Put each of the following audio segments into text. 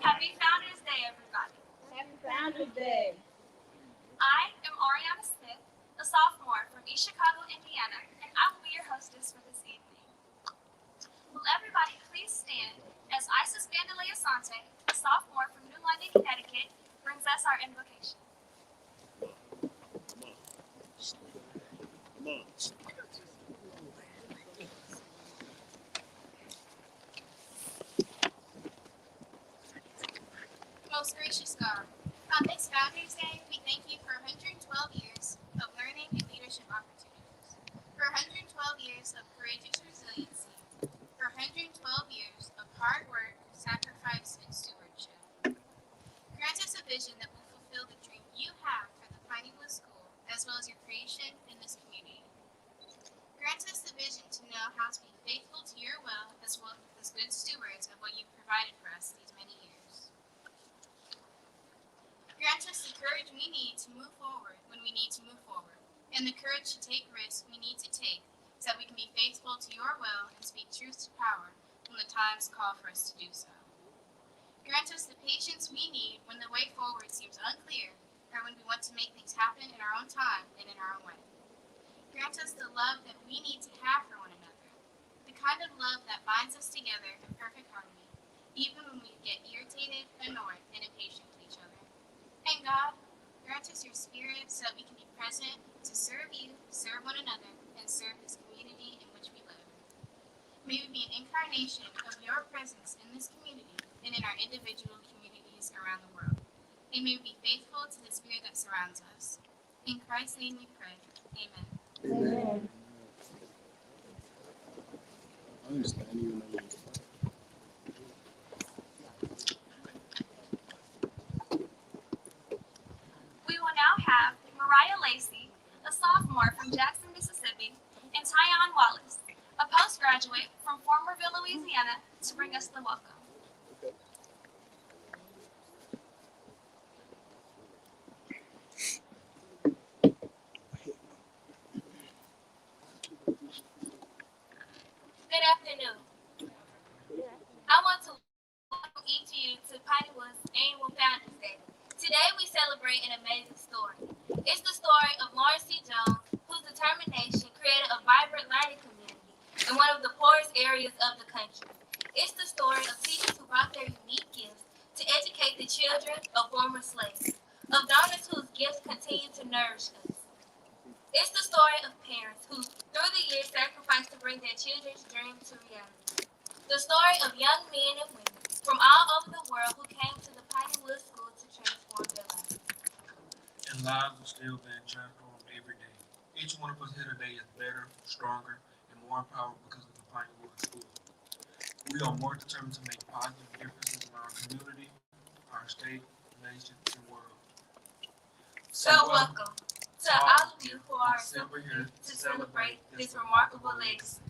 Happy Founders Day, everybody. Happy Founders Day. I am Ariana Smith, a sophomore from East Chicago, Indiana, and I will be your hostess for this evening. Will everybody please stand as Isis Vandalea Sante, a sophomore from New London, Connecticut, brings us our invocation. Come on. Most gracious God, on this Founders Day, we thank you for 112 years of learning and leadership opportunities, for 112 years of courageous resiliency, for 112 years of hard work, sacrifice, and stewardship. Grant us a vision that will fulfill the dream you have for the Piney School, as well as your creation in this community. Grant us the vision to know how to be faithful to your will, as well as good stewards of what you've provided for us these many years. Grant us the courage we need to move forward when we need to move forward, and the courage to take risks we need to take so that we can be faithful to your will and speak truth to power when the times call for us to do so. Grant us the patience we need when the way forward seems unclear, or when we want to make things happen in our own time and in our own way. Grant us the love that we need to have for one another, the kind of love that binds us together in perfect harmony, even when we get irritated, annoyed, and impatient with each other. And God, grant us your spirit so that we can be present to serve you, serve one another, and serve this community in which we live. May we be an incarnation of your presence in this community and in our individual communities around the world. And may we be faithful to the spirit that surrounds us. In Christ's name we pray. Amen. Amen. I understand you know. We will now have Mariah Lacey, a sophomore from Jackson, Mississippi, and Tyon Wallace, a postgraduate from Formerville, Louisiana, to bring us the welcome. Good afternoon. I want to welcome each of you to Pineywood's annual Founders Day. Today we celebrate an amazing story. It's the story of Lawrence C. Jones, whose determination created a vibrant learning community in one of the poorest areas of the country. It's the story of teachers who brought their unique gifts to educate the children of former slaves, of donors whose gifts continue to nourish us. It's the story of parents who, through the years, sacrificed to bring their children's dreams to reality. The story of young men and women from all over the world who came to the Pineywood School to transform their lives. And lives are still being transformed every day. Each one of us here today is better, stronger, and more empowered because of the Pineywood School. We are more determined to make positive differences in our community, our state, nation, and world. So welcome to all of you who are assembled here to celebrate this remarkable legacy.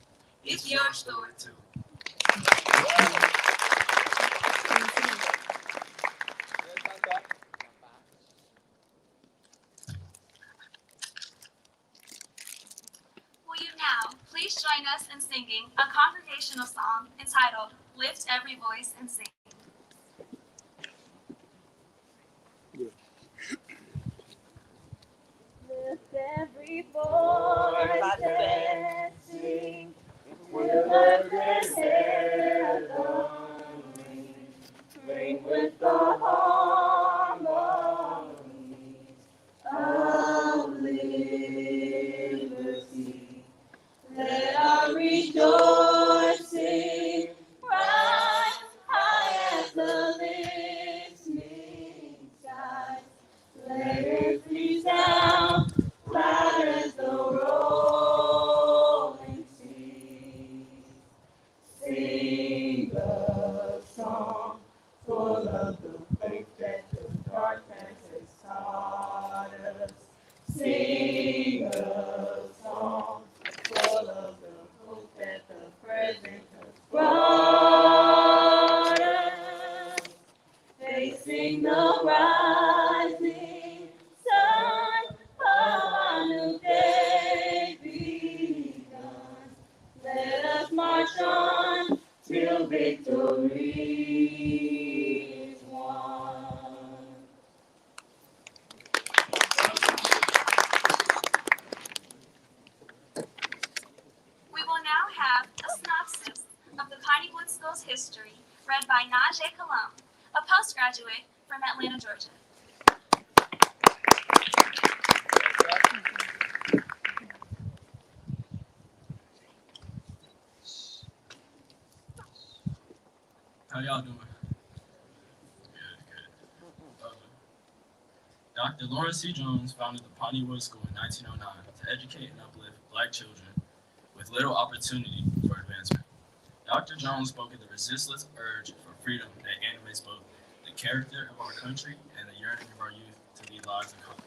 It's your story too. Will you now please join us in singing a congregational song entitled Lift Every Voice and Sing. Lift every voice and sing. We'll let this heavenly ring with the harmonies of liberty. Let our rejoicing rise high as the listening skies. Let it resound loud as the rolling sea. Sing a song full of the faith that the darkness has taught us. Sing a song full of the hope that the present has brought us. Facing the rising sun of our new day begun. Let us march on till victory is We will now have a synopsis of the Pineywood School's history read by Najee Kalam, a postgraduate from Atlanta, Georgia. How y'all doing? Good. Dr. Lawrence C. Jones founded the Pineywood School in 1909 to educate and uplift Black children with little opportunity for advancement. Dr. Jones spoke of the resistless urge for freedom that animates both the character of our country and the yearning of our youth to lead lives in common.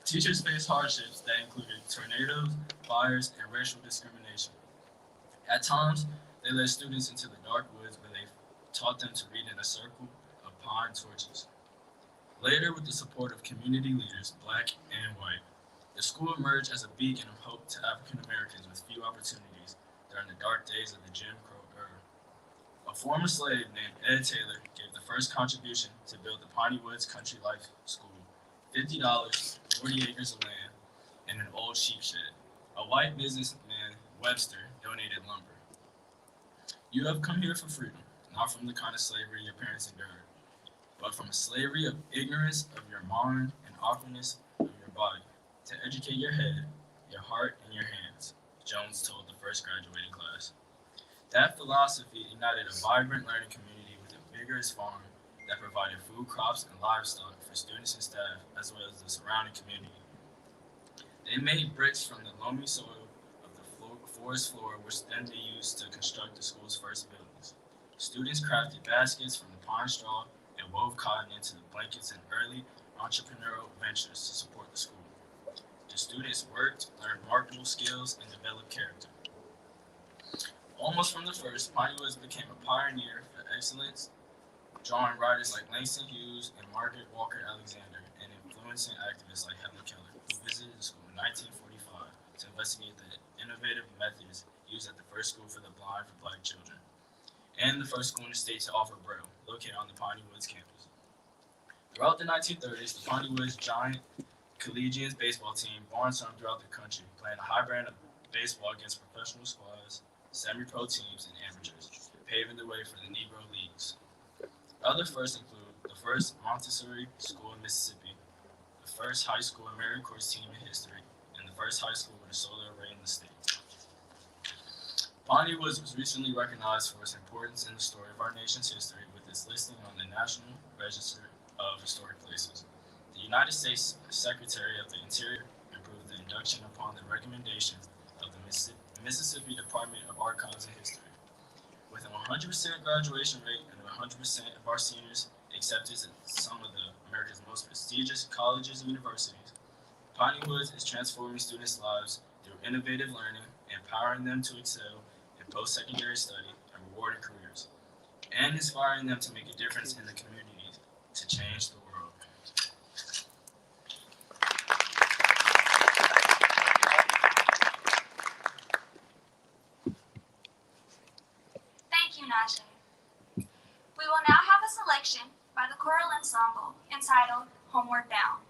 Teachers faced hardships that included tornadoes, fires, and racial discrimination. At times, they led students into the dark woods where they taught them to read in a circle of pine torches. Later, with the support of community leaders, Black and white, the school emerged as a beacon of hope to African Americans with few opportunities during the dark days of the Jim Crow era. A former slave named Ed Taylor gave the first contribution to build the Piney Woods Country Life School, $50, 40 acres of land, and an old sheep shed. A white businessman, Webster, donated lumber. You have come here for freedom, not from the kind of slavery your parents endured, but from a slavery of ignorance of your mind and awkwardness of your body, to educate your head, your heart, and your hands, Jones told the first graduating class. That philosophy ignited a vibrant learning community with a vigorous farm that provided food, crops, and livestock for students and staff, as well as the surrounding community. They made bricks from the loamy soil of the forest floor, which then they used to construct the school's first buildings. Students crafted baskets from the pine straw and wove cotton into the blankets in early entrepreneurial ventures to support the school. The students worked, learned remarkable skills, and developed character. Almost from the first, Pineywood became a pioneer for excellence, drawing writers like Langston Hughes and Margaret Walker Alexander, and influencing activists like Helen Keller, who visited the school in 1945 to investigate the innovative methods used at the first school for the blind for Black children, and the first school in the state to offer Braille, located on the Piney Woods campus. Throughout the 1930s, the Piney Woods Giant Collegians baseball team barnstormed throughout the country, playing a high brand of baseball against professional squads, semi-pro teams, and amateurs, paving the way for the Negro Leagues. Other firsts include the first Montessori school in Mississippi, the first high school AmeriCorps team in history, and the first high school with a solar array in the state. Pineywood was recently recognized for its importance in the story of our nation's history with its listing on the National Register of Historic Places. The United States Secretary of the Interior approved the induction upon the recommendation of the Mississippi Department of Archives and History. With a 100% graduation rate and 100% of our seniors accepted at some of America's most prestigious colleges and universities, Pineywood is transforming students' lives through innovative learning, empowering them to excel in post-secondary study and rewarding careers, and inspiring them to make a difference in the community to change the world. Thank you, Najee. We will now have a selection by the choral ensemble entitled Homeward Bound.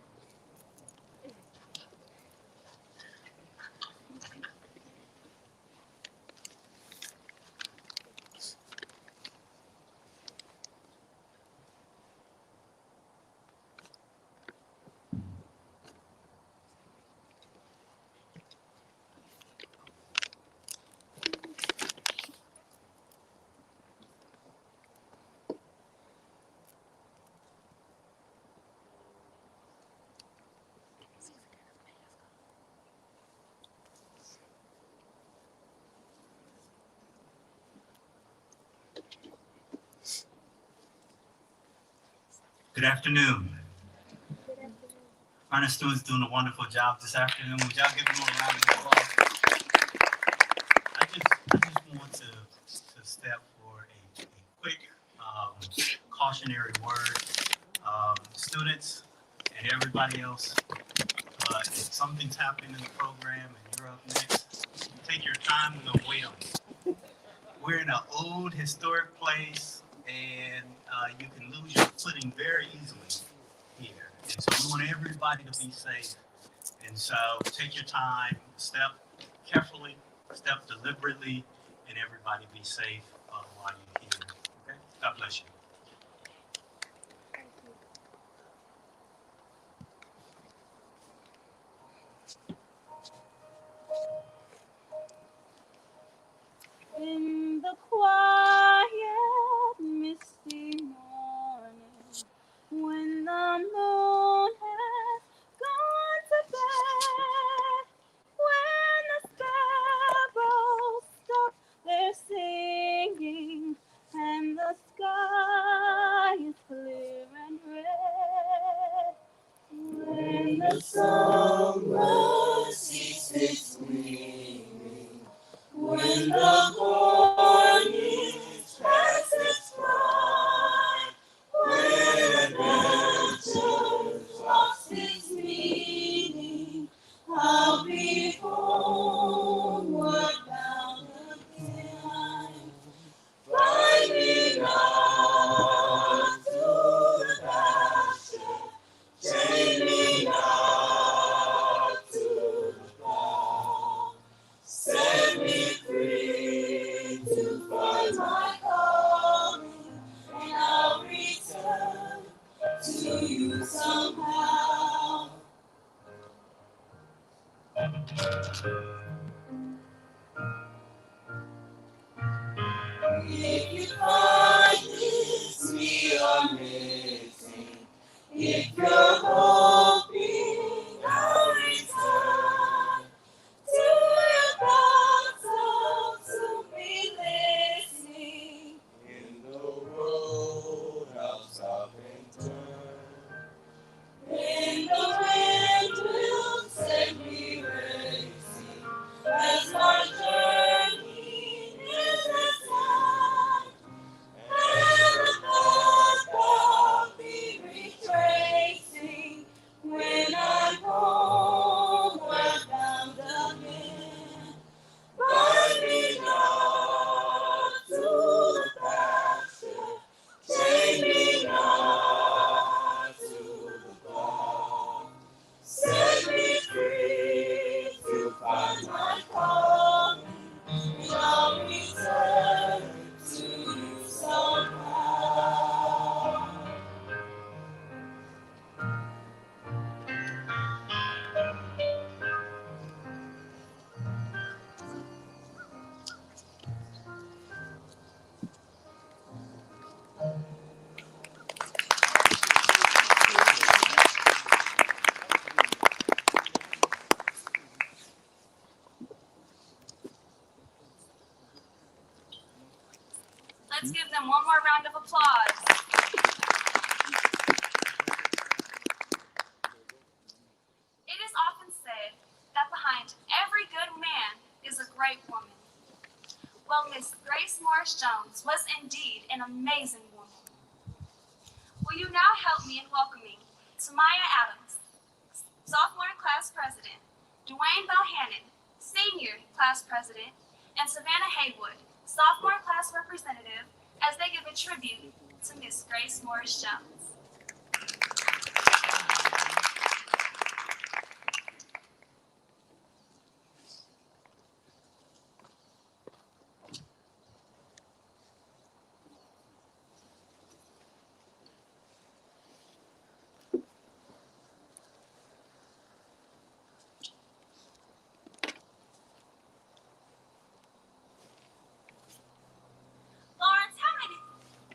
Good afternoon. Honor students doing a wonderful job this afternoon. Would y'all give them a round of applause? I just want to step for a quick cautionary word. Students and everybody else, if something's happening in the program and you're up next, take your time and don't wait on it. we're in an old historic place, and you can lose your footing very easily here. And so we want everybody to be safe. And so take your time, step carefully, step deliberately, and everybody be safe while you're here. Okay? God bless you. In the quiet, misty morning, when the moon has gone to bed, when the sparrows stop their singing, and the sky is clear and red, when the songbird ceases singing, when the morning passes by, when adventure lost its meaning, I'll be homeward bound again. Find me not to the pasture, chain me not to the fall. Set me free to find my calling, and I'll return to you somehow. If you find this me are missing, if you're hoping I'll return to your thoughts, I'll soon be listening. In the road, I'll stop and turn. Then the wind will set me racing as my journey is at hand. And the path I'll be retracing when I'm homeward bound again. Find me not to the pasture, chain me not to the fall. Set me free to find my calling, and I'll return to you somehow. Let's give them one more round of applause. It is often said that behind every good man is a great woman. Well, Miss Grace Morris Jones was indeed an amazing woman. Will you now help me in welcoming Tamaya Adams, sophomore class president, Dwayne Bohannon, senior class president, and Savannah Haywood, sophomore class representative, as they give a tribute to Miss Grace Morris Jones. Lawrence, how many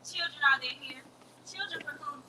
children are there here? Children for whom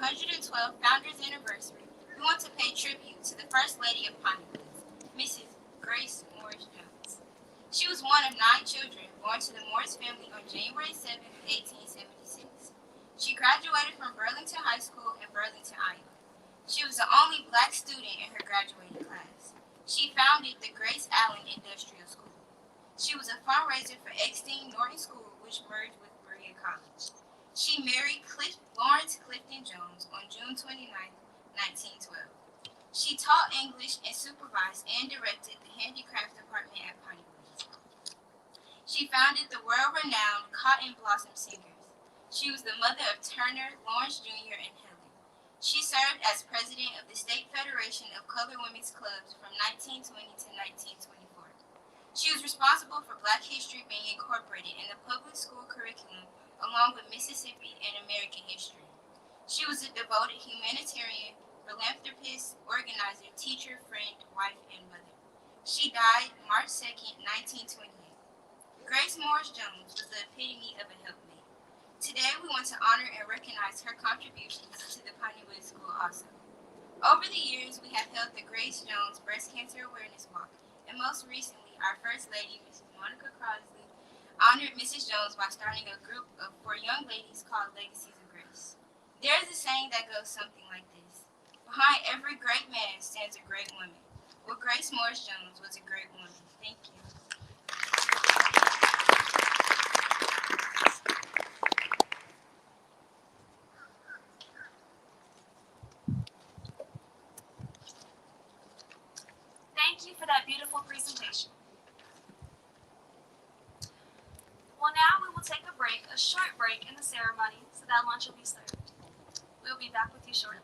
112th Founders Anniversary, we want to pay tribute to the First Lady of Piney, Mrs. Grace Morris Jones. She was one of 9 children born to the Morris family on January 7, 1876. She graduated from Burlington High School in Burlington, Iowa. She was the only black student in her graduating class. She founded the Grace Allen Industrial School. She was a fundraiser for Eckstein Norton School, which merged with Berea College. She married Lawrence Clifton Jones on June 29, 1912. She taught English and supervised and directed the handicraft department at Piney. She founded the world-renowned Cotton Blossom Singers. She was the mother of Turner, Lawrence Jr., and Helen. She served as president of the State Federation of Colored Women's Clubs from 1920 to 1924. She was responsible for Black history being incorporated in the public school curriculum along with Mississippi and American history. She was a devoted humanitarian, philanthropist, organizer, teacher, friend, wife, and mother. She died March 2, 1928. Grace Morris Jones was the epitome of a helpmate. Today we want to honor and recognize her contributions to the Pineywood School also. Over the years, we have held the Grace Jones Breast Cancer Awareness Walk, and most recently, our First Lady, Mrs. Monica Crosby, honored Mrs. Jones by starting a group for young ladies called Legacies of Grace. There is a saying that goes something like this: behind every great man stands a great woman. Well, Grace Morris Jones was a great woman. Thank you. Thank you for that beautiful presentation. Well, now we will take a short break in the ceremony so that lunch will be served. We'll be back with you shortly.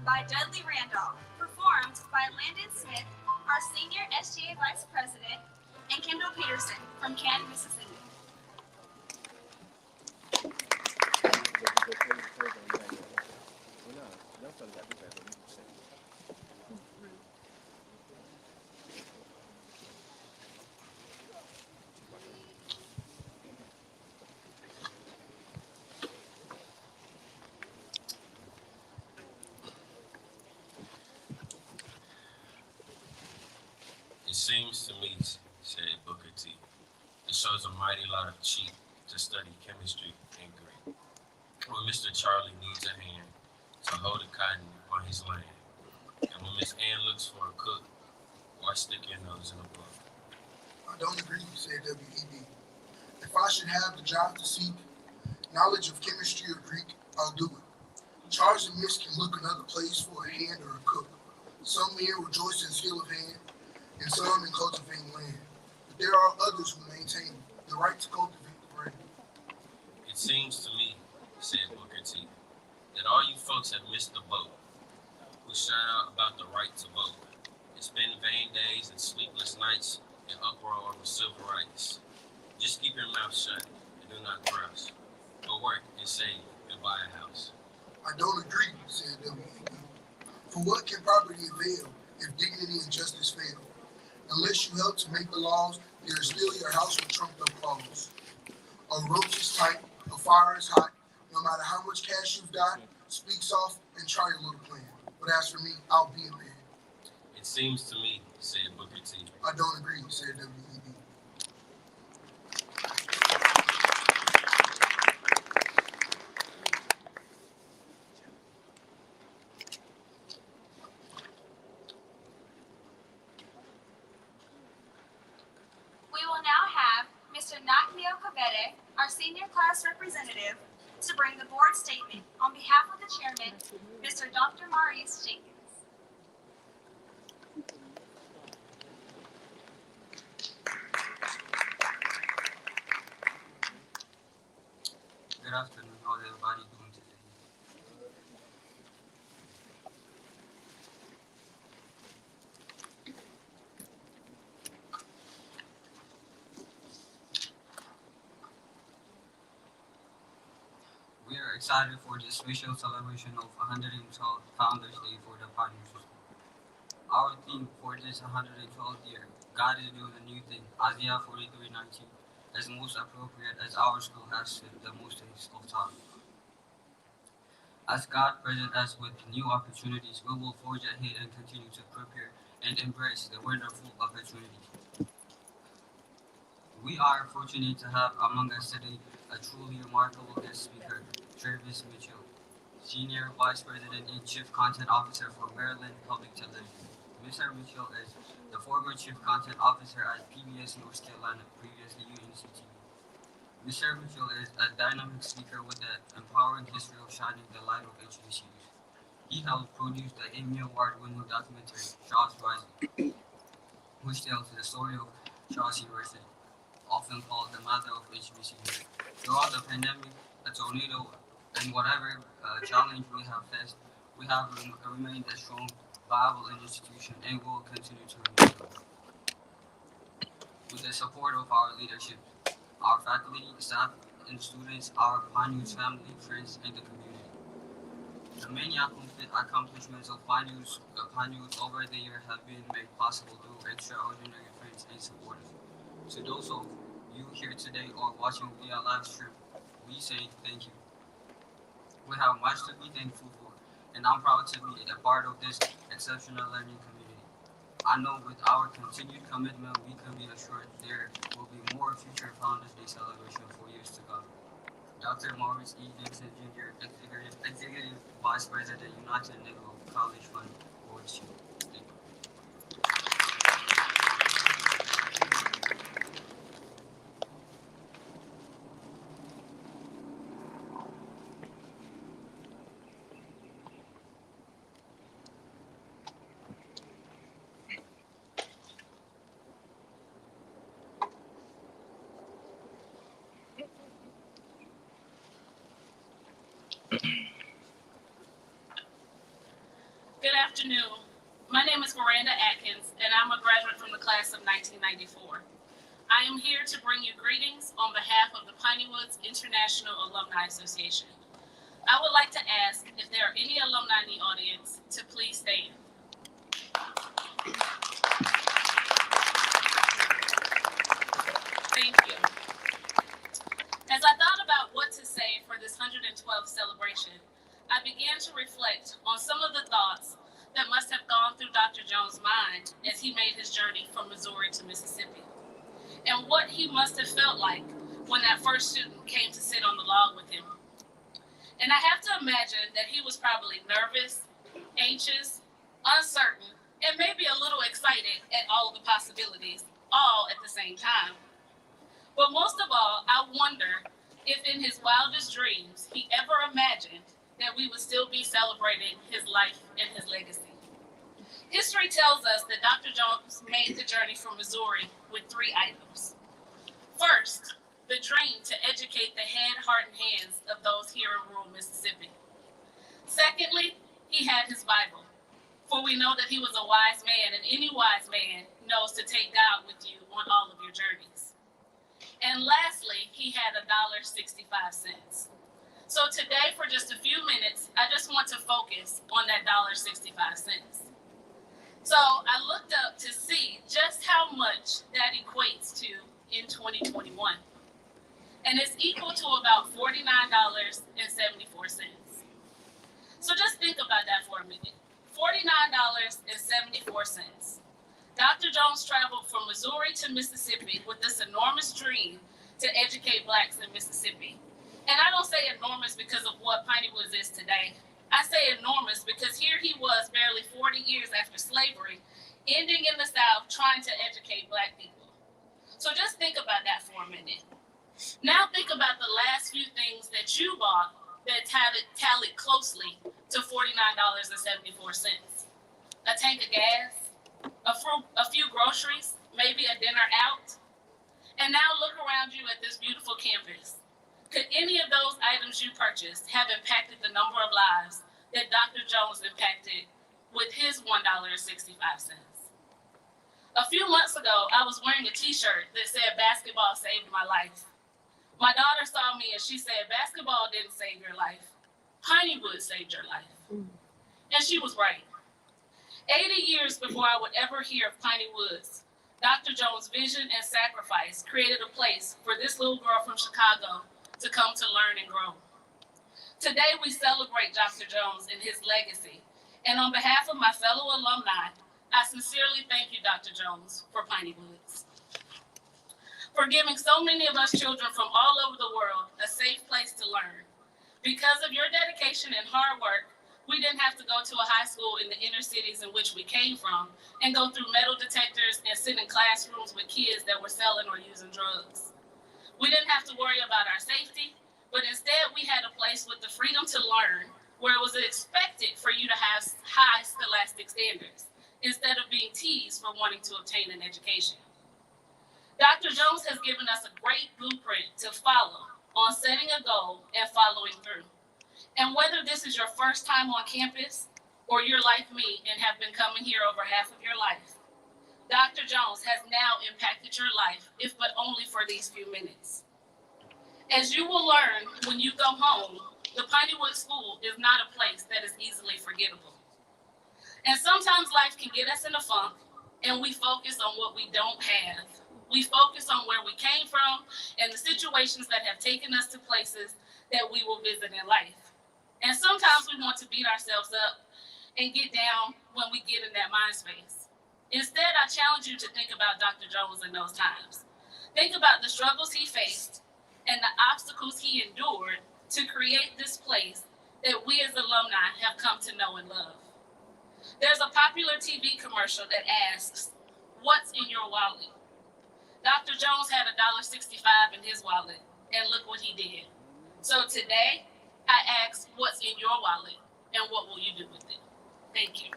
by Dudley Randolph, performed by Landon Smith, our senior SGA Vice President, and Kendall Peterson from Canton, Mississippi. It seems to me, said Booker T, it shows a mighty lot of cheek to study chemistry and Greek. When Mr. Charlie needs a hand to hold the cotton on his land, and when Miss Ann looks for a cook, why stick your nose in a book? I don't agree, said W.E.B. If I should have the job to seek knowledge of chemistry or Greek, I'll do it. Charles and Miss can look another place for a hand or a cook. Some men rejoice in skill of hand, and some in cultivating land. But there are others who maintain the right to cultivate the brain. It seems to me, said Booker T, that all you folks have missed the boat, who shout out about the right to vote, and spend vain days and sleepless nights in uproar over civil rights. Just keep your mouth shut and do not grouse, but work and save and buy a house. I don't agree, said W.E.B. For what can property avail if dignity and justice fail? Unless you help to make the laws, there is still your house with trumped up claws. A rope is tight, a fire is hot. No matter how much cash you've got, speak soft and try your little plan. But as for me, I'll be a man. It seems to me, said Booker T. I don't agree, said W.E.B. We will now have Mr. Nakneo Kavede, our senior class representative, to bring the board statement on behalf of the chairman, Mr. Dr. Maurice Jenkins. Good afternoon. How's everybody doing today? We are excited for this special celebration of 112th Founders Day for the Piney School. Our theme for this 112th year, God is doing a new thing, Isaiah 43:19, is most appropriate as our school has stood the most test of time. As God presents us with new opportunities, we will forge ahead and continue to prepare and embrace the wonderful opportunities. We are fortunate to have among us today a truly remarkable guest speaker, Travis Mitchell, Senior Vice President and Chief Content Officer for Maryland Public Television. Mr. Mitchell is the former Chief Content Officer at PBS North Carolina, previously UNCTV. Mr. Mitchell is a dynamic speaker with an empowering history of shining the light of HBCUs. He helped produce the Emmy Award-winning documentary, Charles Rising, which tells the story of Charles University, often called the mother of HBCUs. Throughout the pandemic, a tornado, and whatever challenge we have faced, we have remained a strong, viable institution and will continue to remain so. With the support of our leadership, our faculty, staff, and students, our Piney's family, friends, and the community. The many accomplishments of Piney's over the years have been made possible through extraordinary friends and supporters. To those of you here today or watching via live stream, we say thank you. We have much to be thankful for, and I'm proud to be a part of this exceptional learning community. I know with our continued commitment, we can be assured there will be more future Founders Day celebration for years to come. Dr. Maurice E. Dixon Jr., Executive Vice President, United Negro College Fund, Board Chief. Thank you. My name is Miranda Atkins, and I'm a graduate from the class of 1994. I am here to bring you greetings on behalf of the Piney Woods International Alumni Association. I would like to ask if there are any alumni in the audience to please stand. Thank you. As I thought about what to say for this 112th celebration, I began to reflect on some of the thoughts that must have gone through Dr. Jones' mind as he made his journey from Missouri to Mississippi, and what he must have felt like when that first student came to sit on the log with him. And I have to imagine that he was probably nervous, anxious, uncertain, and maybe a little excited at all of the possibilities, all at the same time. But most of all, I wonder if in his wildest dreams, he ever imagined that we would still be celebrating his life and his legacy. History tells us that Dr. Jones made the journey from Missouri with 3 items. First, the dream to educate the head, heart, and hands of those here in rural Mississippi. Secondly, he had his Bible, for we know that he was a wise man, and any wise man knows to take God with you on all of your journeys. And lastly, he had $1.65. So today, for just a few minutes, I just want to focus on that $1.65. So I looked up to see just how much that equates to in 2021. And it's equal to about $49.74. So just think about that for a minute. $49.74. Dr. Jones traveled from Missouri to Mississippi with this enormous dream to educate Blacks in Mississippi. And I don't say enormous because of what Piney Woods is today. I say enormous because here he was barely 40 years after slavery, ending in the South trying to educate Black people. So just think about that for a minute. Now think about the last few things that you bought that tallied closely to $49.74. A tank of gas, a few groceries, maybe a dinner out. And now look around you at this beautiful campus. Could any of those items you purchased have impacted the number of lives that Dr. Jones impacted with his $1.65? A few months ago, I was wearing a t-shirt that said basketball saved my life. My daughter saw me and she said, basketball didn't save your life. Piney Woods saved your life. And she was right. 80 years before I would ever hear of Piney Woods, Dr. Jones' vision and sacrifice created a place for this little girl from Chicago to come to learn and grow. Today, we celebrate Dr. Jones and his legacy. And on behalf of my fellow alumni, I sincerely thank you, Dr. Jones, for Piney Woods, for giving so many of us children from all over the world a safe place to learn. Because of your dedication and hard work, we didn't have to go to a high school in the inner cities in which we came from and go through metal detectors and sit in classrooms with kids that were selling or using drugs. We didn't have to worry about our safety, but instead we had a place with the freedom to learn, where it was expected for you to have high scholastic standards, instead of being teased for wanting to obtain an education. Dr. Jones has given us a great blueprint to follow on setting a goal and following through. And whether this is your first time on campus or you're like me and have been coming here over half of your life, Dr. Jones has now impacted your life, if but only for these few minutes. As you will learn when you go home, the Piney Woods School is not a place that is easily forgettable. And sometimes life can get us in a funk and we focus on what we don't have. We focus on where we came from and the situations that have taken us to places that we will visit in life. And sometimes we want to beat ourselves up and get down when we get in that mind space. Instead, I challenge you to think about Dr. Jones in those times. Think about the struggles he faced and the obstacles he endured to create this place that we as alumni have come to know and love. There's a popular TV commercial that asks, "What's in your wallet?" Dr. Jones had $1.65 in his wallet, and look what he did. So today, I ask, what's in your wallet, and what will you do with it? Thank you.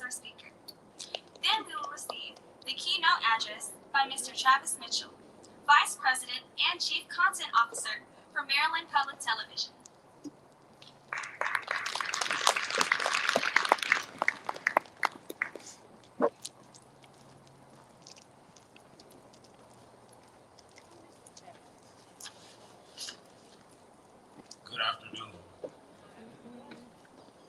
our speaker. Then we will receive the keynote address by Mr. Travis Mitchell, Vice President and Chief Content Officer for Maryland Public Television. Good afternoon.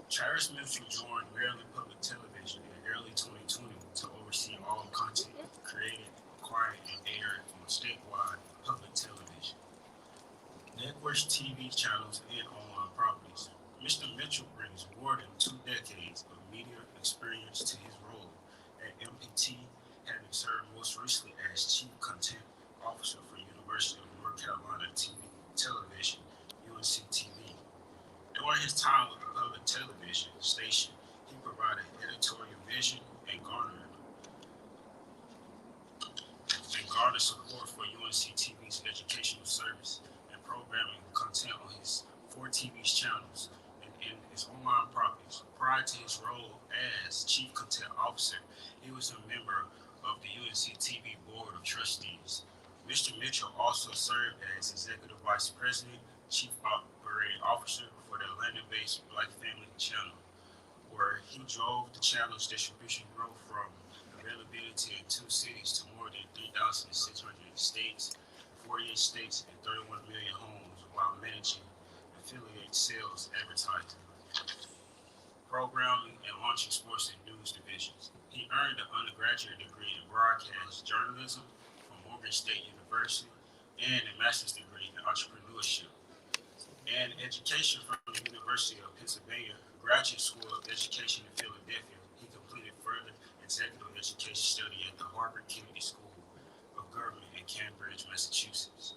Travis Mitchell joined Maryland Public Television in early 2020 to oversee all content created, acquired, and aired on statewide public television, networks, TV channels, and online properties. Mr. Mitchell brings more than 2 decades of media experience to his role at MPT, having served most recently as Chief Content Officer for University of North Carolina Television, UNC-TV. During his time with the public television station, he provided editorial vision and garnered support for UNC-TV's educational service and programming content on his 4 TV channels and in its online properties. Prior to his role as Chief Content Officer, he was a member of the UNC-TV Board of Trustees. Mr. Mitchell also served as Executive Vice President, Chief Operating Officer for the Atlanta-based Black Family Channel, where he drove the channel's distribution growth from availability in 2 cities to more than 3,600 states, 48 states, and 31 million homes, while managing affiliate sales, advertising, programming, and launching sports and news divisions. He earned an undergraduate degree in broadcast journalism from Morgan State University and a master's degree in entrepreneurship and education from the University of Pennsylvania Graduate School of Education in Philadelphia. He completed further executive education study at the Harvard Kennedy School of Government in Cambridge, Massachusetts.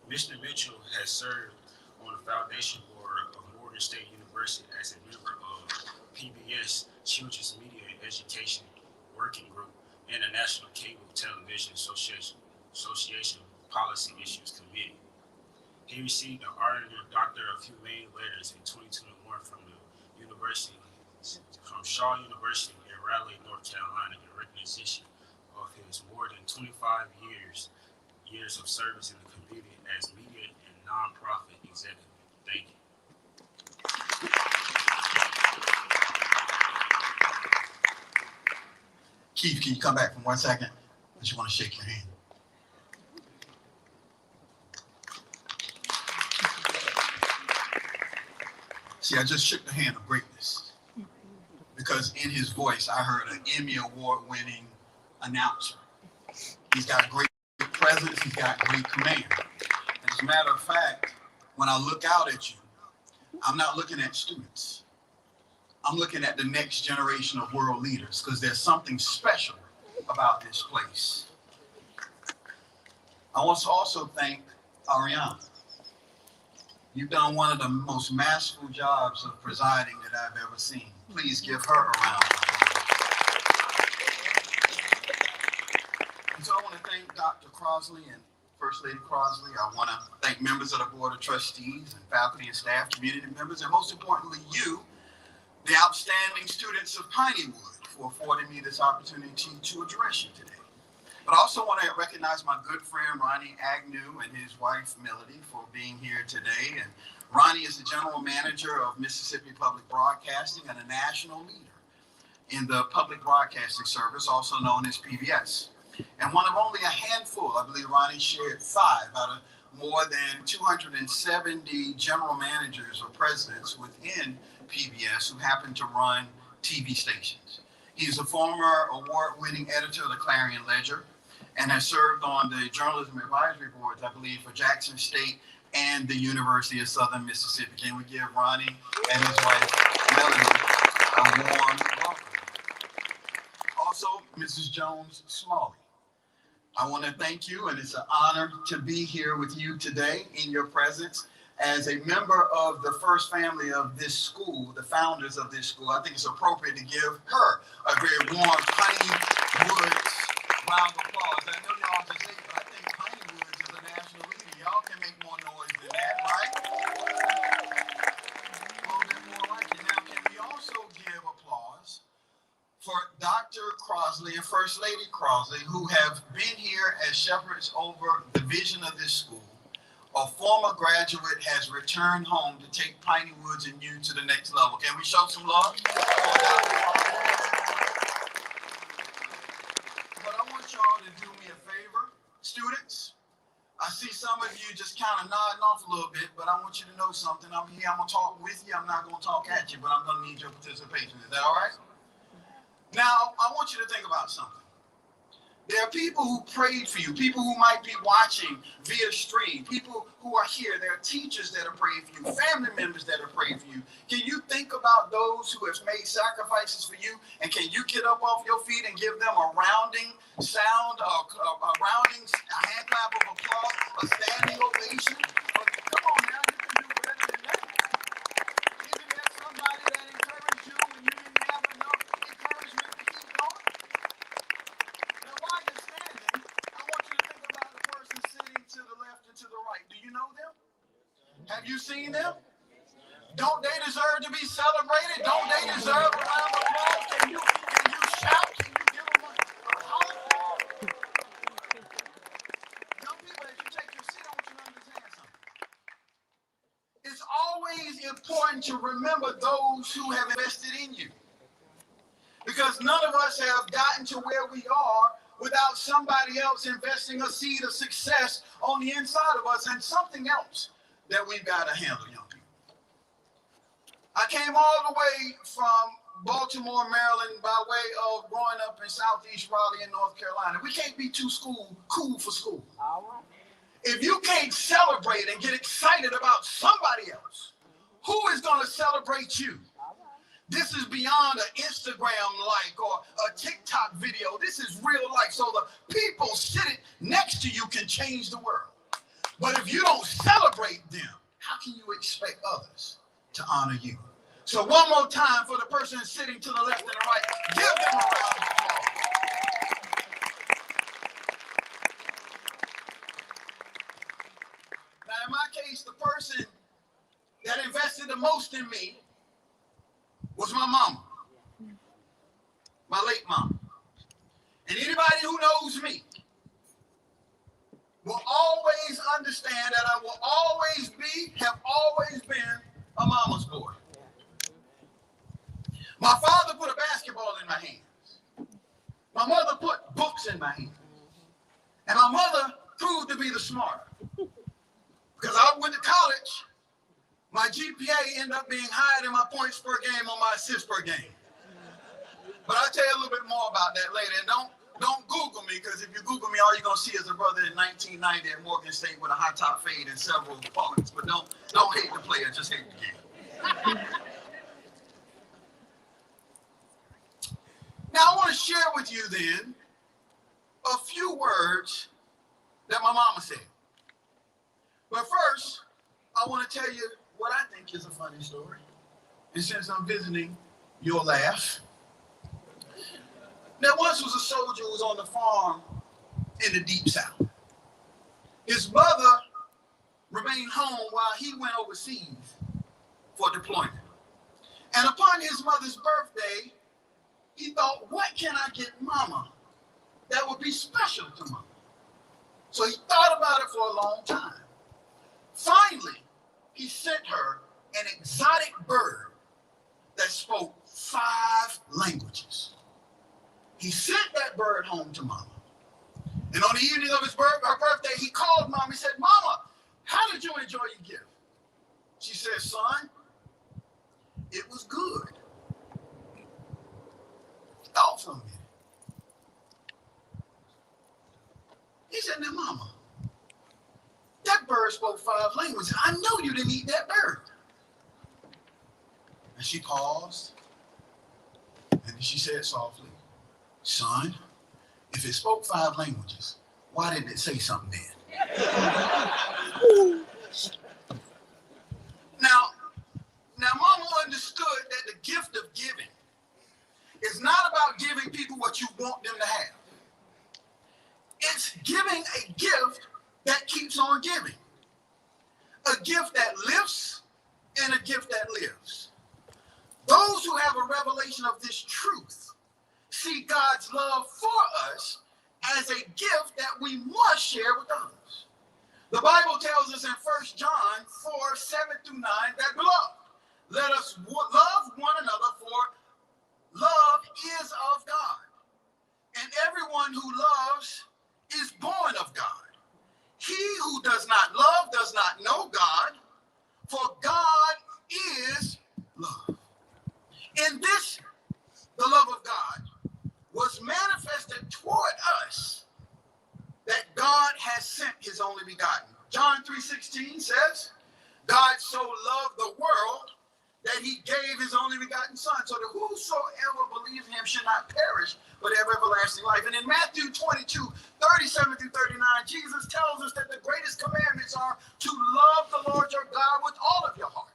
Mr. Mitchell has served on the foundation board of Morgan State University as a member of PBS Children's Media and Education Working Group and the National Cable Television Association Policy Issues Committee. He received the honorary Doctor of Humane Letters in 2021 from Shaw University in Raleigh, North Carolina, in recognition of his more than 25 years of service in the community as media and nonprofit executive. Thank you. Keith, can you come back for 1 second? I just want to shake your hand. See, I just shook the hand of greatness because in his voice, I heard an Emmy Award-winning announcer. He's got great presence. He's got great command. As a matter of fact, when I look out at you, I'm not looking at students. I'm looking at the next generation of world leaders because there's something special about this place. I want to also thank Ariana. You've done one of the most masterful jobs of presiding that I've ever seen. Please give her a round. And so I want to thank Dr. Crosby and First Lady Crosby. I want to thank members of the Board of Trustees and faculty and staff, community members, and most importantly, you, the outstanding students of Pineywood, for affording me this opportunity to address you today. But I also want to recognize my good friend Ronnie Agnew and his wife Melody for being here today. And Ronnie is the general manager of Mississippi Public Broadcasting and a national leader in the public broadcasting service, also known as PBS. And one of only a handful, I believe Ronnie shared 5 out of more than 270 general managers or presidents within PBS who happen to run TV stations. He's a former award-winning editor of the Clarion Ledger and has served on the journalism advisory boards, I believe, for Jackson State and the University of Southern Mississippi. Can we give Ronnie and his wife, Melanie, a warm welcome? Also, Mrs. Jones Smalley. I want to thank you, and it's an honor to be here with you today in your presence. As a member of the first family of this school, the founders of this school, I think it's appropriate to give her a very warm Pineywood round of applause. I know y'all just say, but I think Pineywood is a national leader. Y'all can make more noise than that, right? A little bit more like it. Now, can we also give applause for Dr. Crosby and First Lady Crosby, who have been here as shepherds over the vision of this school. A former graduate has returned home to take Piney Woods and you to the next level. Can we show some love? But I want y'all to do me a favor, students. I see some of you just kind of nodding off a little bit, but I want you to know something. I'm here, I'm going to talk with you. I'm not going to talk at you, but I'm going to need your participation. Is that all right? Now, I want you to think about something. There are people who prayed for you, people who might be watching via stream, people who are here. There are teachers that are praying for you, family members that are praying for you. Can you think about those who have made sacrifices for you? And can you get up off your feet and give them a rounding sound, a hand clap of applause, a standing ovation? Come on now, you can do better than that. Isn't there somebody that encouraged you when you didn't have enough encouragement to keep going? Now, while you're standing, I want you to think about the person sitting to the left and to the right. Do you know them? Have you seen them? Don't they deserve to be celebrated? Don't they deserve a round of applause? Can you shout? Can you give them a holler? Young people, as you take your seat, I want you to understand something. It's always important to remember those who have invested in you. Because none of us have gotten to where we are without somebody else investing a seed of success on the inside of us, and something else that we've got to handle, young people. I came all the way from Baltimore, Maryland, by way of growing up in Southeast Raleigh in North Carolina. We can't be too cool for school. If you can't celebrate and get excited about somebody else, who is going to celebrate you? This is beyond an Instagram like or a TikTok video. This is real life. So the people sitting next to you can change the world. But if you don't celebrate them, how can you expect others to honor you? So one more time for the person sitting to the left and the right, give them a round of applause. Now in my case, the person that invested the most in me was my mama, my late mom. And anybody who knows me will always understand that I will always have always been a mama's boy. My father put a basketball in my hands. My mother put books in my hands. And my mother proved to be the smarter. Because I went to college, my GPA ended up being higher than my points per game on my assists per game. But I'll tell you a little bit more about that later. And don't Google me, because if you Google me, all you're going to see is a brother in 1990 at Morgan State with a high top fade and several points. But don't hate the player, just hate the game. Now, I want to share with you then a few words that my mama said. But first, I want to tell you what I think is a funny story. And since I'm visiting, you'll laugh. There once was a soldier who was on the farm in the Deep South. His mother remained home while he went overseas for deployment. And upon his mother's birthday, he thought, what can I get mama that would be special to mama? So he thought about it for a long time. Finally, he sent her an exotic bird that spoke 5 languages. He sent that bird home to mama. And on the evening of her birthday, he called mom. He said, Mama, how did you enjoy your gift? She said, son, it was good. Thought for a minute. He said, now, mama, that bird spoke 5 languages. I know you didn't eat that bird. And she paused. And she said softly, son, if it spoke 5 languages, why didn't it say something then? Now, mama understood that the gift of giving is not about giving people what you want them to have. It's giving a gift that keeps on giving. A gift that lifts and a gift that lives. Those who have a revelation of this truth see God's love for us as a gift that we must share with others. The Bible tells us in 1 John 4:7-9 that, beloved, let us love one another, for love is of God. And everyone who loves is born of God. He who does not love does not know God, for God is love. In this, the love of God was manifested toward us, that God has sent his only begotten. John 3:16 says, God so loved the world that he gave his only begotten son, so that whosoever believes in him should not perish, but have everlasting life. And in Matthew 22:37-39, Jesus tells us that the greatest commandments are to love the Lord your God with all of your heart,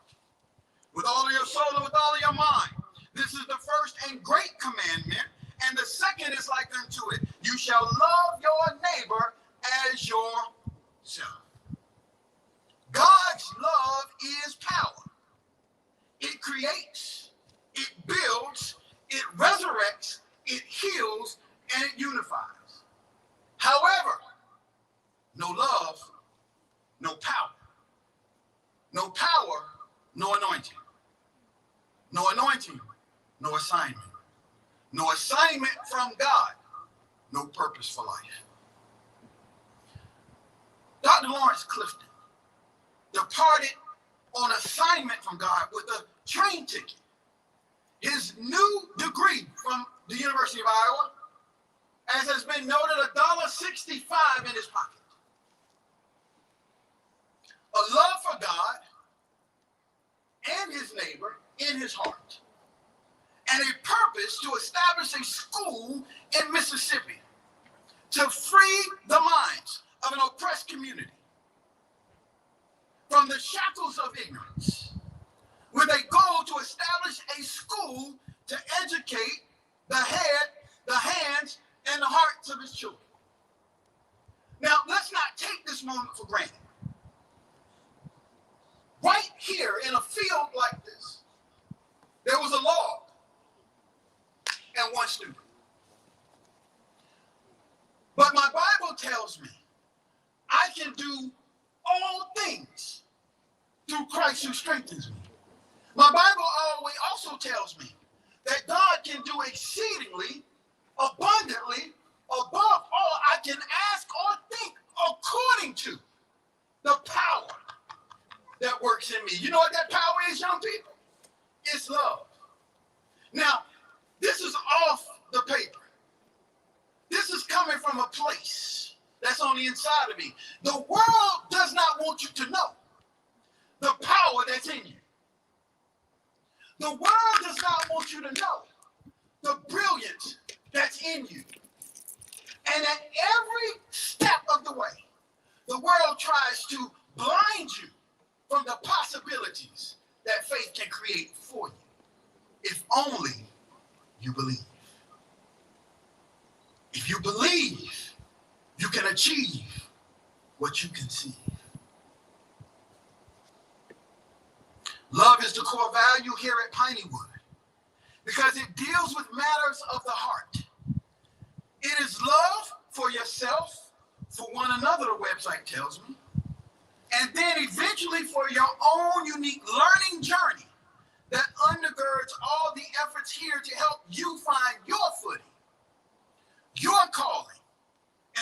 with all of your soul, and with all of your mind. This is the first and great commandment, and the second is like unto it. You shall love your neighbor as yourself. God's love is power. It creates, it builds, it resurrects, it heals, and it unifies. However, no love, no power. No power, no anointing. No anointing, no assignment. No assignment from God, no purpose for life. Dr. Lawrence Clifton departed on assignment from God with a train ticket. His new degree from the University of Iowa, as has been noted, $1.65 in his pocket. A love for God and his neighbor in his heart, and a purpose to establish a school in Mississippi to free the minds of an oppressed community from the shackles of ignorance, with a goal to establish a school to educate the head, the hands, and the hearts of his children. Now, let's not take this moment for granted. Right here in a field like this, there was a log and one student. But my Bible tells me I can do all things through Christ who strengthens me. My Bible always also tells me that God can do exceedingly, abundantly, above all I can ask or think, according to the power that works in me. You know what that power is, young people? It's love. Now, this is off the paper. This is coming from a place that's on the inside of me. The world does not want you to know the power that's in you. The world does not want you to know the brilliance that's in you. And at every step of the way, the world tries to blind you from the possibilities that faith can create for you, if only you believe. If you believe, you can achieve what you conceive. Love is the core value here at Pineywood because it deals with matters of the heart. It is love for yourself, for one another, the website tells me, and then eventually for your own unique learning journey that undergirds all the efforts here to help you find your footing, your calling,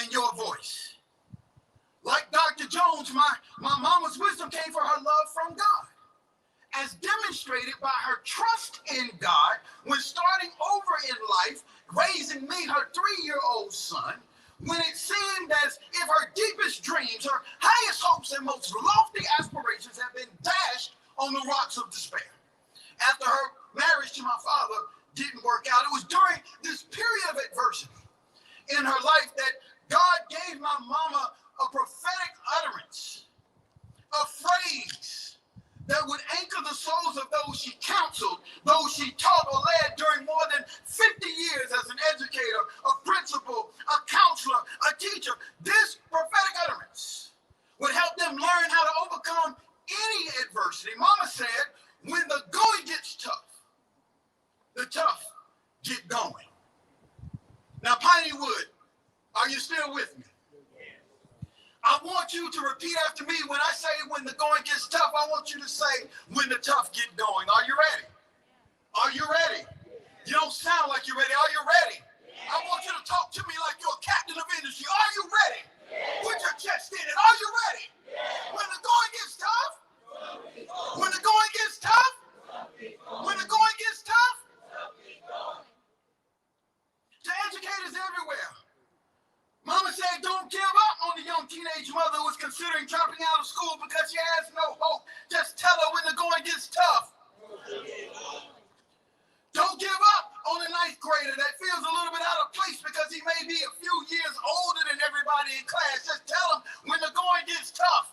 and your voice. Like Dr. Jones, my mama's wisdom came from her love from God, as demonstrated by her trust in God when starting over in life, raising me, her 3-year-old son, when it seemed as if her deepest dreams, her highest hopes, and most lofty aspirations had been dashed on the rocks of despair. After her marriage to my father didn't work out, it was during this period of adversity in her life that God gave my mama a prophetic utterance, a phrase that would anchor the souls of those she counseled, those she taught or led during more than 50 years as an educator, a principal, a counselor, a teacher. This prophetic utterance would help them learn how to overcome any adversity. Mama said, when the going gets tough, the tough get going. Pineywood, are you still with me? I want you to repeat after me. When I say when the going gets tough, I want you to say when the tough get going. Are you ready? Are you ready? You don't sound like you're ready. Are you ready? I want you to talk to me like you're a captain of industry. Are you ready? Put your chest in it. Are you ready? When the going gets tough? When the going gets tough? When the going gets tough? To educators everywhere, Mama said don't give up on the young teenage mother who is considering dropping out of school because she has no hope. Just tell her when the going gets tough. Don't give up on the ninth grader that feels a little bit out of place because he may be a few years older than everybody in class. Just tell him when the going gets tough.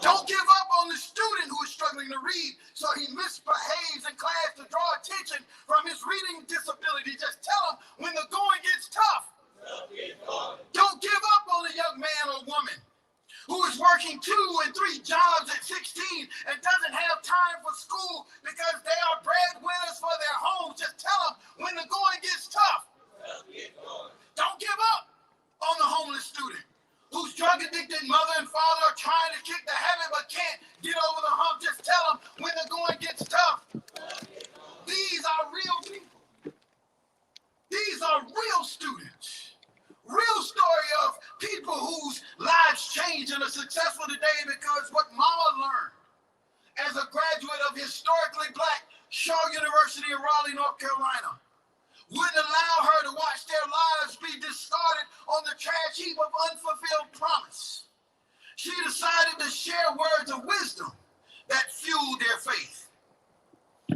Don't give up on the student who is struggling to read, so he misbehaves in class to draw attention from his reading disability. Just tell him when the going gets tough. Don't give up on a young man or woman who is working 2 and 3 jobs at 16 and doesn't have time for school because they are breadwinners for their homes. Just tell them when the going gets tough. Don't give up on the homeless student whose drug-addicted mother and father are trying to kick the habit but can't get over the hump. Just tell them when the going gets tough. These are real people. These are real students. Real story of people whose lives change and are successful today because what Mama learned as a graduate of historically black Shaw University in Raleigh, North Carolina, wouldn't allow her to watch their lives be discarded on the trash heap of unfulfilled promise. She decided to share words of wisdom that fueled their faith.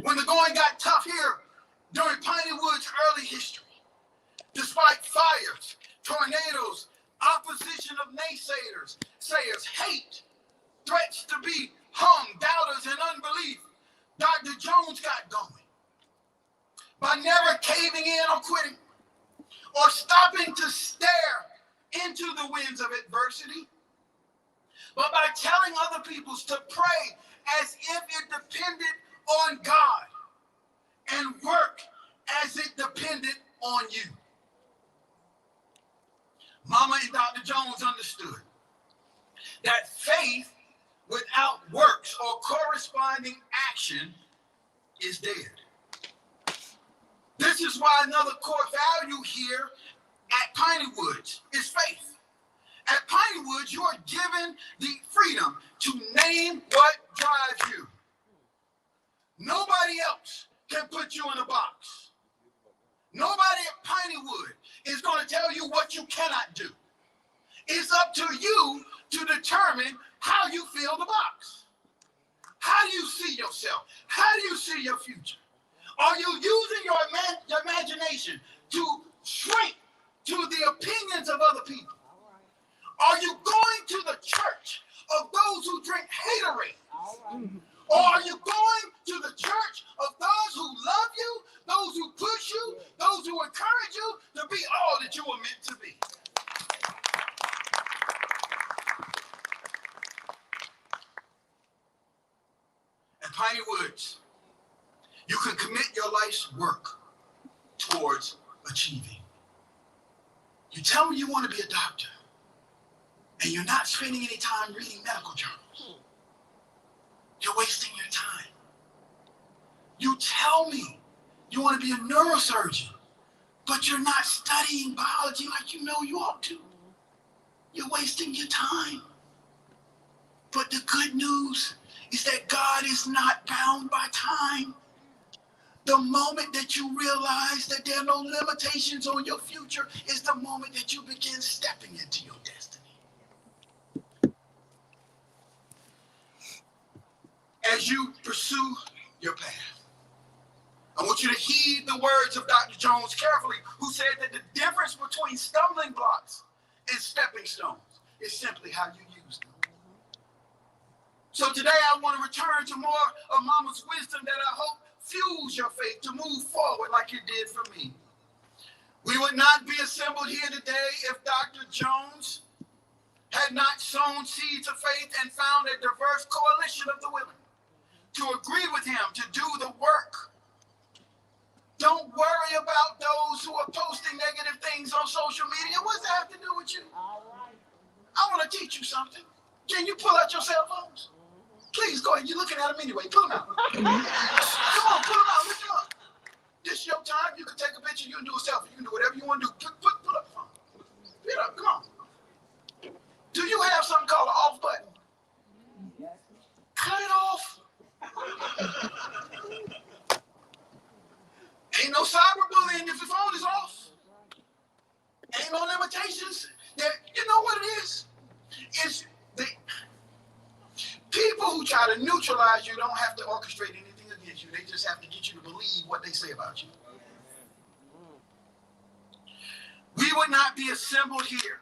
When the going got tough here during Pineywood's early history, despite fires, tornadoes, opposition of naysayers, hate, threats to be hung, doubters, and unbelief, Dr. Jones got going. By never caving in or quitting, or stopping to stare into the winds of adversity, but by telling other people to pray as if it depended on God and work as it depended on you. Mama and Dr. Jones understood that faith without works or corresponding action is dead. This is why another core value here at Pineywood is faith. At Pineywood, you are given the freedom to name what drives you. Nobody else can put you in a box. Nobody at Pineywood is going to tell you what you cannot do. It's up to you to determine how you fill the box. How do you see yourself? How do you see your future? Are you using your imagination to shrink to the opinions of other people? Are you going to the church of those who drink haterade? Or are you going to the church of those who love you, those who push you, those who encourage you to be all that you were meant to be? At Piney Woods, you can commit your life's work towards achieving. You tell me you want to be a doctor, and you're not spending any time reading medical journals. You're wasting your time. You tell me you want to be a neurosurgeon, but you're not studying biology like you know you ought to. You're wasting your time. But the good news is that God is not bound by time. The moment that you realize that there are no limitations on your future is the moment that you begin stepping into your destiny. As you pursue your path, I want you to heed the words of Dr. Jones carefully, who said that the difference between stumbling blocks and stepping stones is simply how you use them. So today I want to return to more of Mama's wisdom that I hope fuels your faith to move forward like it did for me. We would not be assembled here today if Dr. Jones had not sown seeds of faith and found a diverse coalition of the willing to agree with him to do the work. Don't worry about those who are posting negative things on on social media. What's that have to do with you? I want to teach you something. Can you pull out your cell phones? Please go ahead. You're looking at them anyway. Pull them out. Come on, pull them out. Look them up. This is your time. You can take a picture. You can do a selfie. You can do whatever you want to do. Put up the phone. Put it up. Come on. Do you have something called an off button? Cut it off. Ain't no cyberbullying if the phone is off. Ain't no limitations. You know what it is? It's the people who try to neutralize you don't have to orchestrate anything against you. They just have to get you to believe what they say about you. We would not be assembled here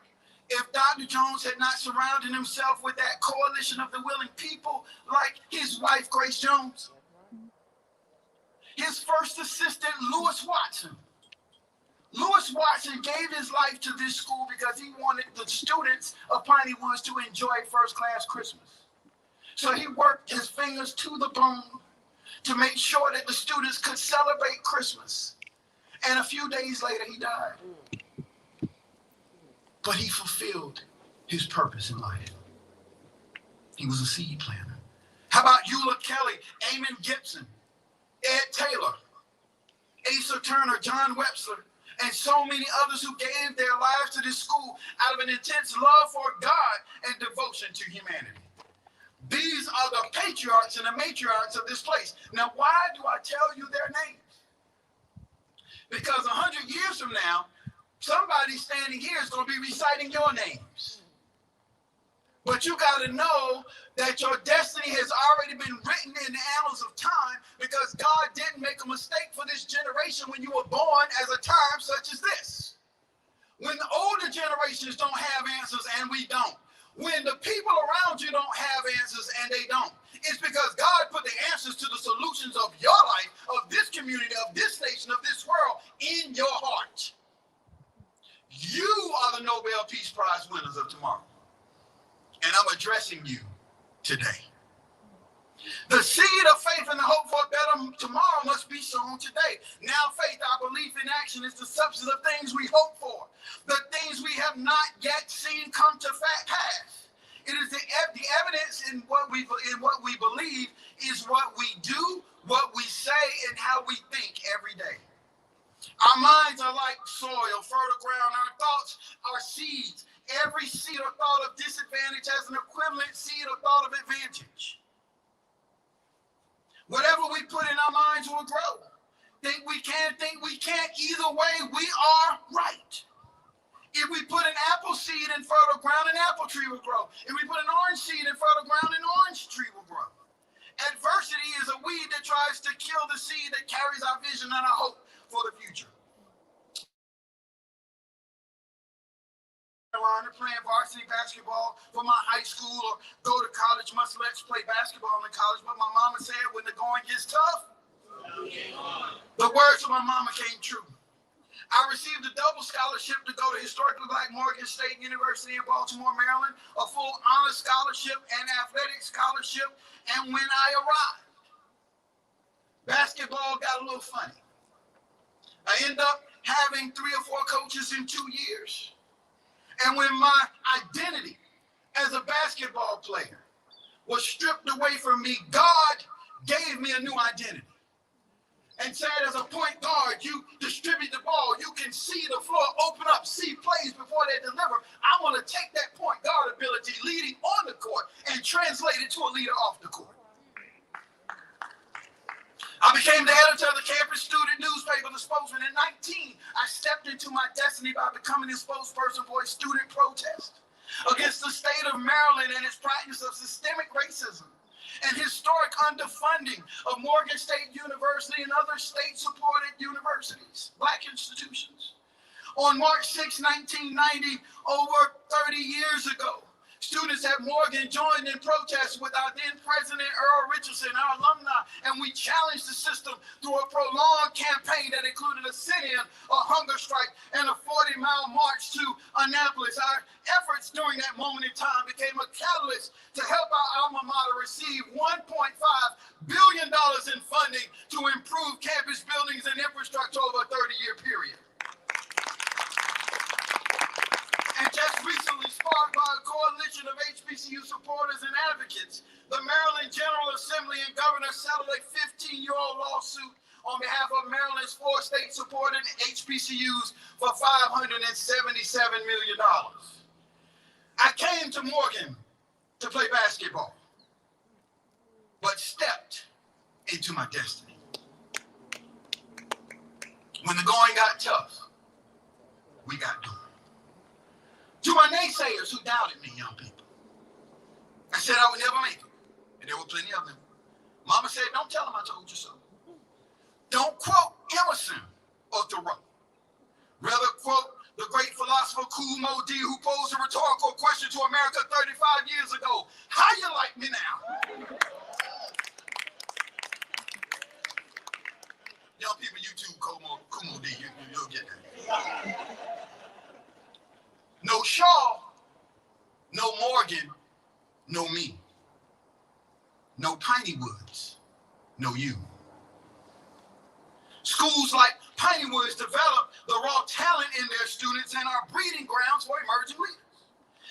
if Dr. Jones had not surrounded himself with that coalition of the willing people like his wife, Grace Jones, his first assistant, Lewis Watson. Lewis Watson gave his life to this school because he wanted the students of Piney Woods to enjoy first-class Christmas. So he worked his fingers to the bone to make sure that the students could celebrate Christmas. And a few days later, he died. But he fulfilled his purpose in life. He was a seed planter. How about Eula Kelly, Eamon Gibson, Ed Taylor, Asa Turner, John Webster, and so many others who gave their lives to this school out of an intense love for God and devotion to humanity. These are the patriarchs and the matriarchs of this place. Now, why do I tell you their names? Because 100 years from now, somebody standing here is going to be reciting your names. But you got to know that your destiny has already been written in the annals of time because God didn't make a mistake for this generation when you were born as a time such as this. When the older generations don't have answers and we don't. When the people around you don't have answers and they don't. It's because God put the answers to the solutions of your life, of this community, of this nation, of this world in your heart. You are the Nobel Peace Prize winners of tomorrow. And I'm addressing you today. The seed of faith and the hope for a better tomorrow must be sown today. Now faith, our belief in action, is the substance of things we hope for. The things we have not yet seen come to pass. It is the evidence in what we believe is what we do, what we say, and how we think every day. Our minds are like soil, fertile ground. Our thoughts are seeds. Every seed or thought of disadvantage has an equivalent seed or thought of advantage. Whatever we put in our minds will grow. Think we can, think we can't. Either way, we are right. If we put an apple seed in fertile ground, an apple tree will grow. If we put an orange seed in fertile ground, an orange tree will grow. Adversity is a weed that tries to kill the seed that carries our vision and our hope for the future. Playing varsity basketball for my high school or go to college, must let's play basketball in college. But my mama said when the going gets tough, the words of my mama came true. I received a double scholarship to go to historically black Morgan State University in Baltimore, Maryland, a full honor scholarship and athletic scholarship. And when I arrived, basketball got a little funny. I ended up having 3 or 4 coaches in 2 years. And when my identity as a basketball player was stripped away from me, God gave me a new identity. And said, as a point guard, you distribute the ball. You can see the floor open up, see plays before they deliver. I want to take that point guard ability, leading on the court, and translate it to a leader off the court. I became the editor of the campus student newspaper, The Spokesman. At 19, I stepped into my destiny by becoming the spokesperson for a student protest against the state of Maryland and its practice of systemic racism and historic underfunding of Morgan State University and other state-supported universities, black institutions. On March 6, 1990, over 30 years ago, students at Morgan joined in protest with our then President Earl Richardson, our alumni, and we challenged the system through a prolonged campaign that included a sit-in, a hunger strike, and a 40-mile march to Annapolis. Our efforts during that moment in time became a catalyst to help our alma mater receive $1.5 billion in funding to improve campus buildings and infrastructure over a 30-year period. recently, sparked by a coalition of HBCU supporters and advocates, the Maryland General Assembly and Governor settled a 15-year-old lawsuit on behalf of Maryland's 4 state-supported HBCUs for $577 million. I came to Morgan to play basketball, but stepped into my destiny. When the going got tough, we got doing. To my naysayers who doubted me, young people, I said I would never make it, and there were plenty of them. Mama said, don't tell them I told you so. Don't quote Emerson or Thoreau. Rather quote the great philosopher Kool Moe Dee, who posed a rhetorical question to America 35 years ago. How you like me now? Young people, YouTube Kool Moe Dee, you'll get that. No Shaw, no Morgan, no me. No Piney Woods, no you. Schools like Piney Woods develop the raw talent in their students and are breeding grounds for emerging leaders.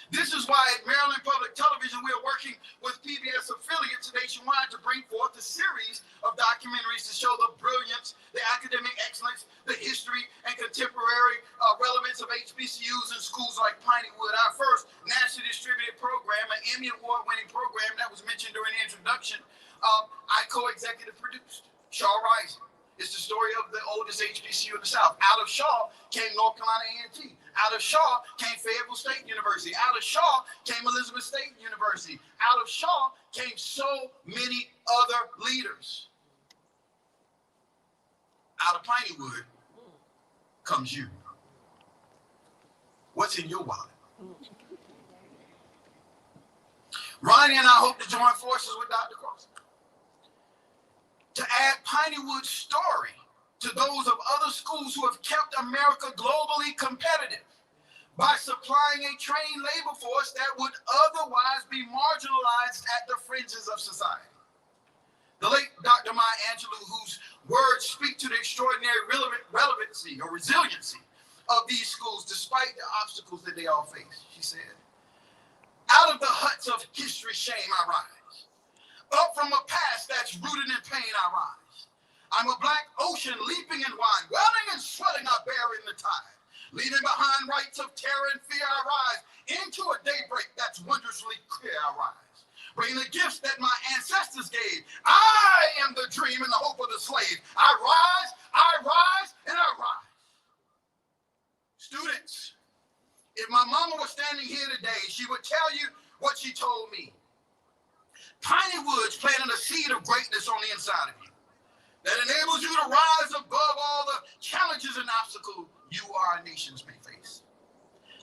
This is why at Maryland Public Television, we are working with PBS affiliates nationwide to bring forth a series of documentaries to show the brilliance, the academic excellence, the history, and contemporary relevance of HBCUs in schools like Piney Wood. Our first nationally distributed program, an Emmy Award-winning program that was mentioned during the introduction, I co-executive produced, Shaw Rising. It's the story of the oldest HBCU in the South. Out of Shaw came North Carolina A&T. Out of Shaw came Fayetteville State University. Out of Shaw came Elizabeth State University. Out of Shaw came so many other leaders. Out of Piney Wood comes you. What's in your wallet? Ronnie and I hope to join forces with Dr. Crosby to add Piney Wood's story to those of other schools who have kept America globally competitive by supplying a trained labor force that would otherwise be marginalized at the fringes of society. The late Dr. Maya Angelou, whose words speak to the extraordinary relevancy or resiliency of these schools despite the obstacles that they all face, she said, out of the huts of history shame I rise. Up from a past that's rooted in pain I rise. I'm a black ocean leaping in wine, welling and swelling I bear in the tide. Leaving behind rights of terror and fear I rise. Into a daybreak that's wondrously clear I rise. Bringing the gifts that my ancestors gave. I am the dream and the hope of the slave. I rise, and I rise. Students, if my mama was standing here today, she would tell you what she told me. Piney Woods planted a seed of greatness on the inside of you that enables you to rise above all the challenges and obstacles you or our nations may face.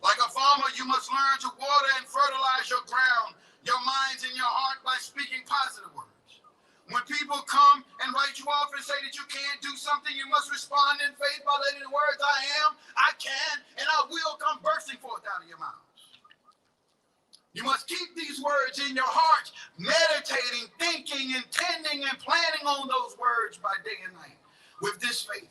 Like a farmer, you must learn to water and fertilize your ground, your minds and your heart by speaking positive words. When people come and write you off and say that you can't do something, you must respond in faith by letting the words I am, I can, and I will come bursting forth out of your mouth. You must keep these words in your heart, meditating, thinking, intending, and planning on those words by day and night. With this faith,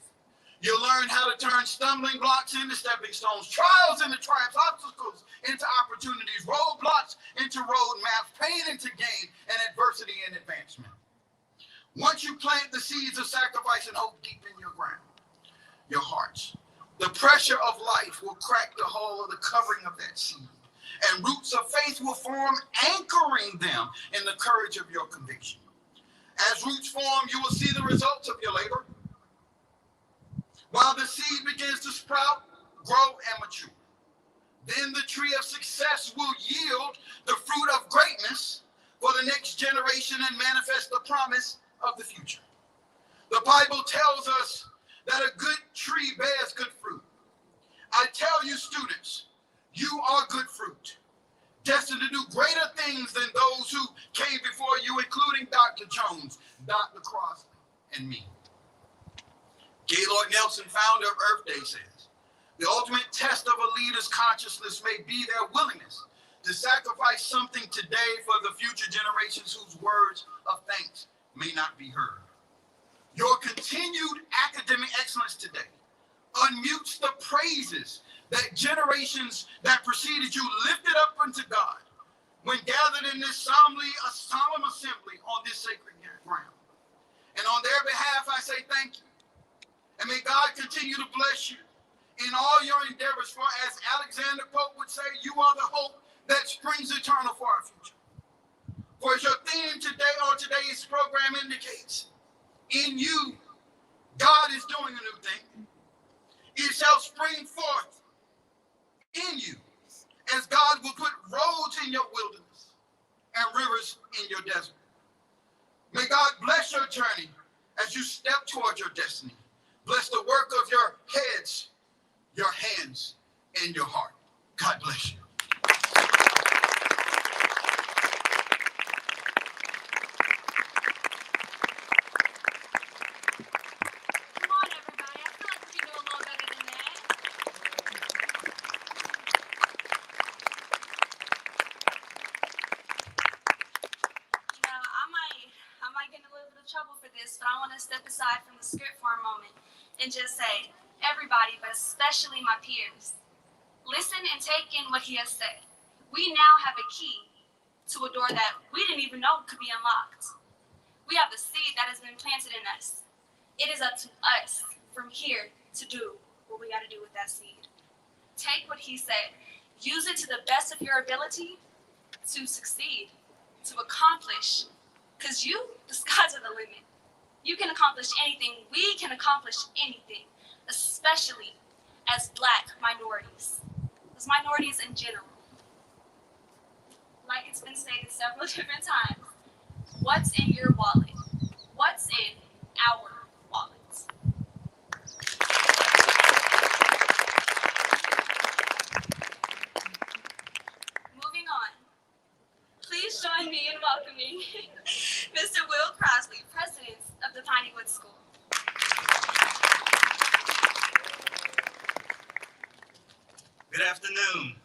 you'll learn how to turn stumbling blocks into stepping stones, trials into triumphs, obstacles into opportunities, roadblocks into roadmaps, pain into gain, and adversity into advancement. Once you plant the seeds of sacrifice and hope deep in your ground, your hearts, the pressure of life will crack the hull of the covering of that seed. And roots of faith will form, anchoring them in the courage of your conviction. As roots form, you will see the results of your labor. While the seed begins to sprout, grow, and mature. Then the tree of success will yield the fruit of greatness for the next generation and manifest the promise of the future. The Bible tells us that a good tree bears good fruit. I tell you, students, you are good fruit, destined to do greater things than those who came before you, including Dr. Jones, Dr. Crosby, and me. Gaylord Nelson, founder of Earth Day, says, the ultimate test of a leader's consciousness may be their willingness to sacrifice something today for the future generations whose words of thanks may not be heard. Your continued academic excellence today unmutes the praises that generations that preceded you lifted up unto God when gathered in this solemn assembly on this sacred ground. And on their behalf, I say thank you. And may God continue to bless you in all your endeavors. For as Alexander Pope would say, you are the hope that springs eternal for our future. For as your theme today or today's program indicates, in you, God is doing a new thing. It shall spring forth in you as God will put roads in your wilderness and rivers in your desert. May God bless your journey as you step towards your destiny. Bless the work of your heads, your hands, and your heart. God bless you. Come on, everybody. I feel like we can do a little better than that. You know, I might get in a little bit of trouble for this, but I want to step aside from the script for a moment and just say, everybody, but especially my peers, listen and take in what he has said. We now have a key to a door that we didn't even know could be unlocked. We have the seed that has been planted in us. It is up to us from here to do what we got to do with that seed. Take what he said, use it to the best of your ability to succeed, to accomplish, because the sky's are the limit. You can accomplish anything. We can accomplish anything, especially as Black minorities, as minorities in general. Like it's been stated several different times, what's in your wallet? What's in our wallets? Moving on. Please join me in welcoming Mr. Will Crosby, President of the Piney School. Good afternoon.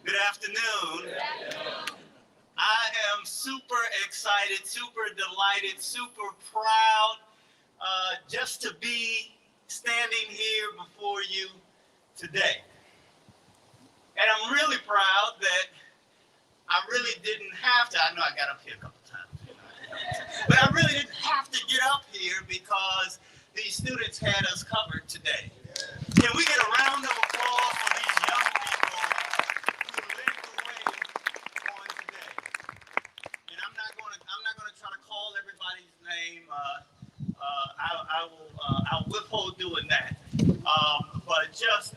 Good afternoon. Good afternoon. I am super excited, super delighted, super proud just to be standing here before you today. And I'm really proud that I really didn't have to. I know I got up here a couple times, but I really didn't have to get up here because these students had us covered today. Can we get a round of applause for these young people who led the way on today? And I'm not going to try to call everybody's name. I'll withhold doing that. But just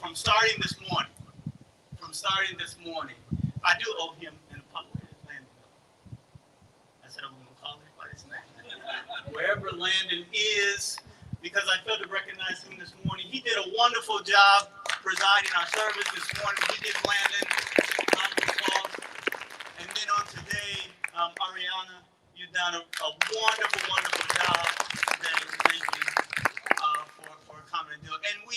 from starting this morning, I do owe him an apology. I said I'm going to call everybody's name. Wherever Landon is, because I failed to recognize him this morning. He did a wonderful job presiding our service this morning. We did Landon a round of applause. And then on today, Ariana, you've done a wonderful, wonderful job today. Thank you for coming and doing it. And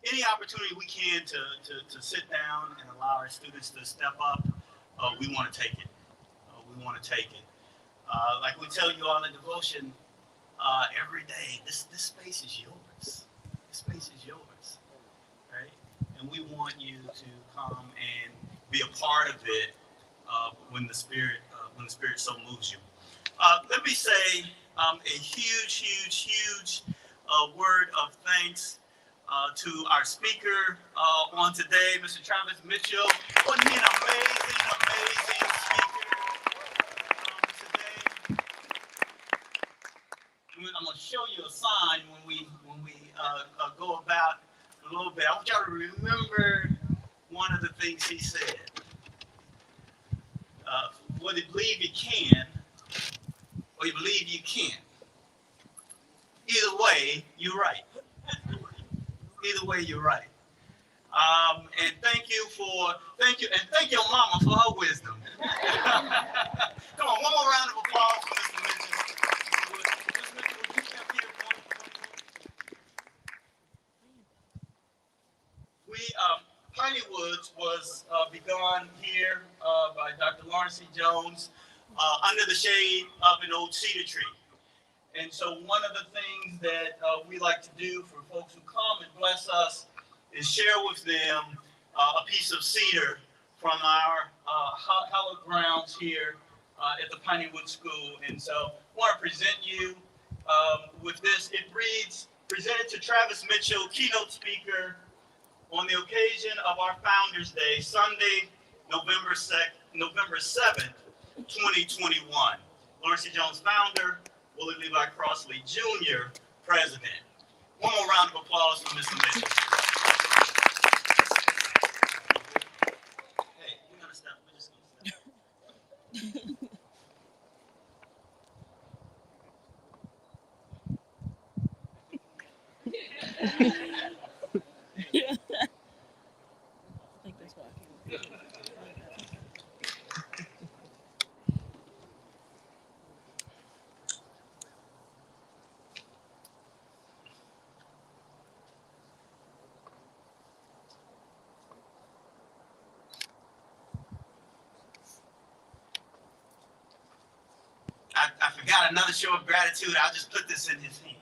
any opportunity we can to sit down and allow our students to step up, we want to take it. We want to take it. Like we tell you all in devotion, every day, this space is yours. This space is yours, right? And we want you to come and be a part of it when the Spirit so moves you. Let me say a huge word of thanks to our speaker on today, Mr. Travis Mitchell. Wasn't he an amazing speaker today? I'm going to show you a sign when we go about a little bit. I want y'all to remember one of the things he said. Whether you believe you can or you believe you can't. Either way, you're right. Either way, you're right. And thank you, and thank your mama for her wisdom. Come on, one more round of applause for Mr. Mitchell. Mr. Mitchell, would you step here for me? Piney Woods was begun here by Dr. Lawrence C. Jones under the shade of an old cedar tree. And so one of the things that we like to do for folks who come and bless us is share with them a piece of cedar from our hallowed grounds here at the Piney School. And so I want to present you with this. It reads, presented to Travis Mitchell, keynote speaker, on the occasion of our Founders Day, Sunday, November 7th, 2021. Lawrence C. Jones, founder, Willie Levi Crosby, Jr., president. One more round of applause for Mr. Mitchell. Hey, we're gonna stop. We're just gonna stop. I forgot another show of gratitude. I'll just put this in his hand.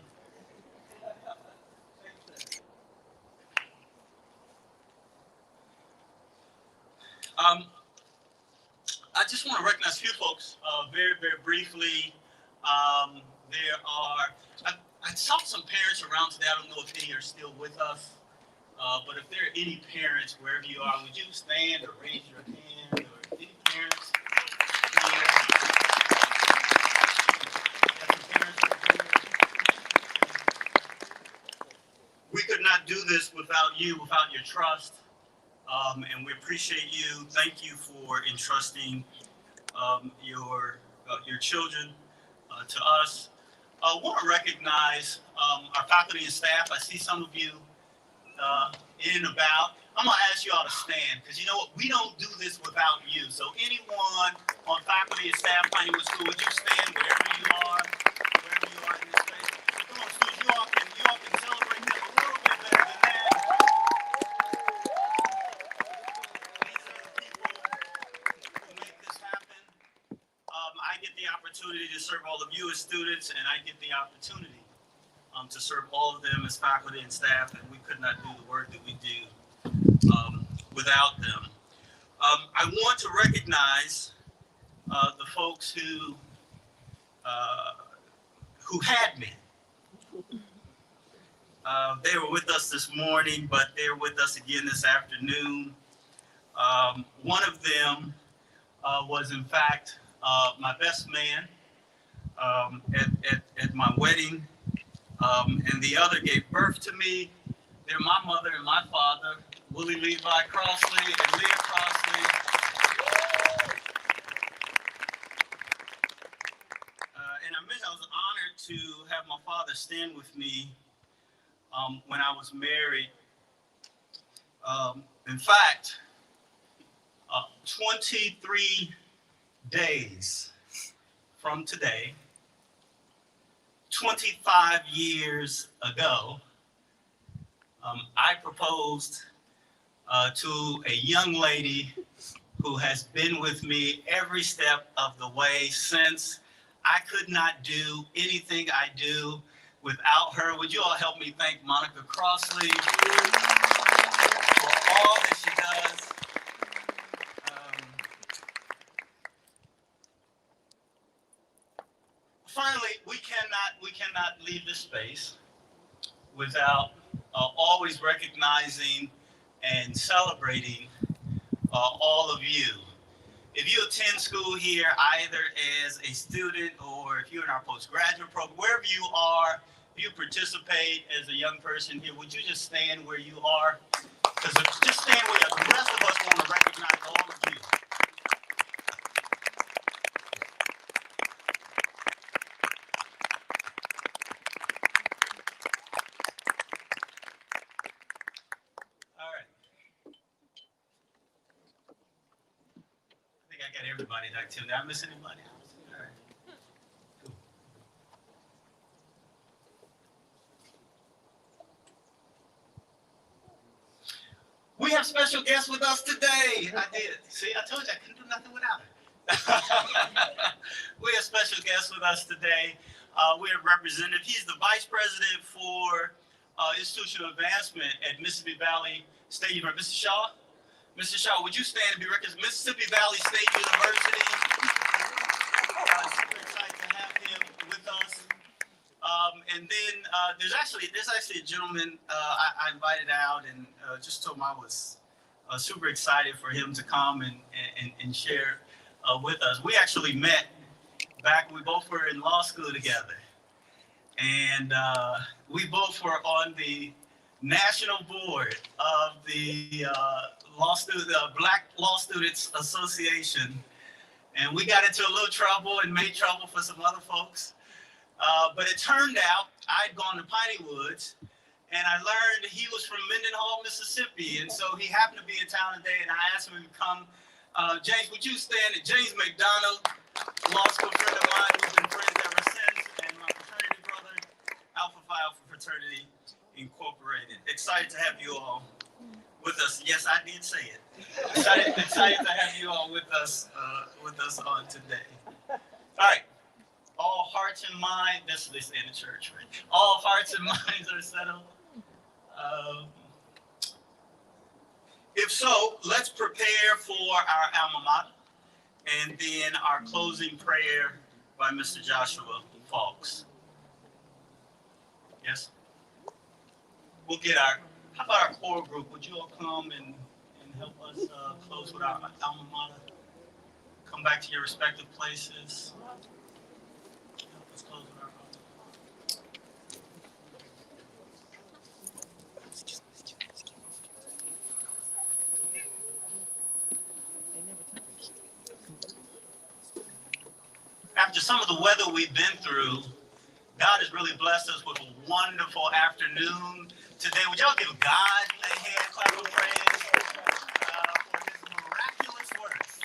I just want to recognize a few folks very, very briefly. I saw some parents around today. I don't know if any are still with us, but if there are any parents, wherever you are, would you stand or raise your hand, or any parents here? We could not do this without you, without your trust, and we appreciate you. Thank you for entrusting your children to us. I want to recognize our faculty and staff. I see some of you in and about. I'm going to ask you all to stand, because you know what? We don't do this without you. So anyone on faculty and staff, Piney School, would you stand wherever you are in this space? Come on, students, you all can celebrate them a little bit better than that. These are the people who make this happen. I get the opportunity to serve all of you as students, and I get the opportunity to serve all of them as faculty and staff, and we could not do the work that we do without them. I want to recognize the folks who had me. They were with us this morning, but they're with us again this afternoon. One of them was, in fact, my best man at my wedding, and the other gave birth to me. They're my mother and my father, Willie Levi Crosby and Leah Crosby. And I was honored to have my father stand with me when I was married. In fact, 23 days from today, 25 years ago, I proposed to a young lady who has been with me every step of the way since. I could not do anything I do without her. Would you all help me thank Monica Crosby for all that she does? Finally, we cannot leave this space without always recognizing and celebrating all of you. If you attend school here, either as a student or if you're in our postgraduate program, wherever you are, if you participate as a young person here, would you just stand where you are? Because just stand where you are. The rest of us want to recognize all of you. I got everybody back to. Did I miss anybody? All right. Cool. We have special guests with us today. I did. See, I told you I couldn't do nothing without it. We have special guests with us today. We have Representative. He's the Vice President for institutional advancement at Mississippi Valley State University. Mr. Shaw, would you stand and be recognized? Mississippi Valley State University. Super excited to have him with us. And then there's actually a gentleman I invited out and just told him I was super excited for him to come and share with us. We actually met back when we both were in law school together. And we both were on the national board of the Black Law Students Association. And we got into a little trouble and made trouble for some other folks. But it turned out I'd gone to Piney Woods, and I learned he was from Mendenhall, Mississippi. And so he happened to be in town today, and I asked him to come. James, would you stand? James McDonald, law school friend of mine, we've been friends ever since, and my fraternity brother, Alpha Phi Alpha Fraternity Incorporated. Excited to have you all with us. Yes, I did say it. Excited to have you all with us on today. All right. All hearts and minds, that's what they say in the church, right? All hearts and minds are settled. If so, let's prepare for our alma mater and then our closing prayer by Mr. Joshua Fawkes. Yes? We'll get how about our core group? Would you all come and help us close with our alma mater? Come back to your respective places. Let's close with our After some of the weather we've been through, God has really blessed us with a wonderful afternoon today. Would y'all give God a hand clap of praise for his miraculous works?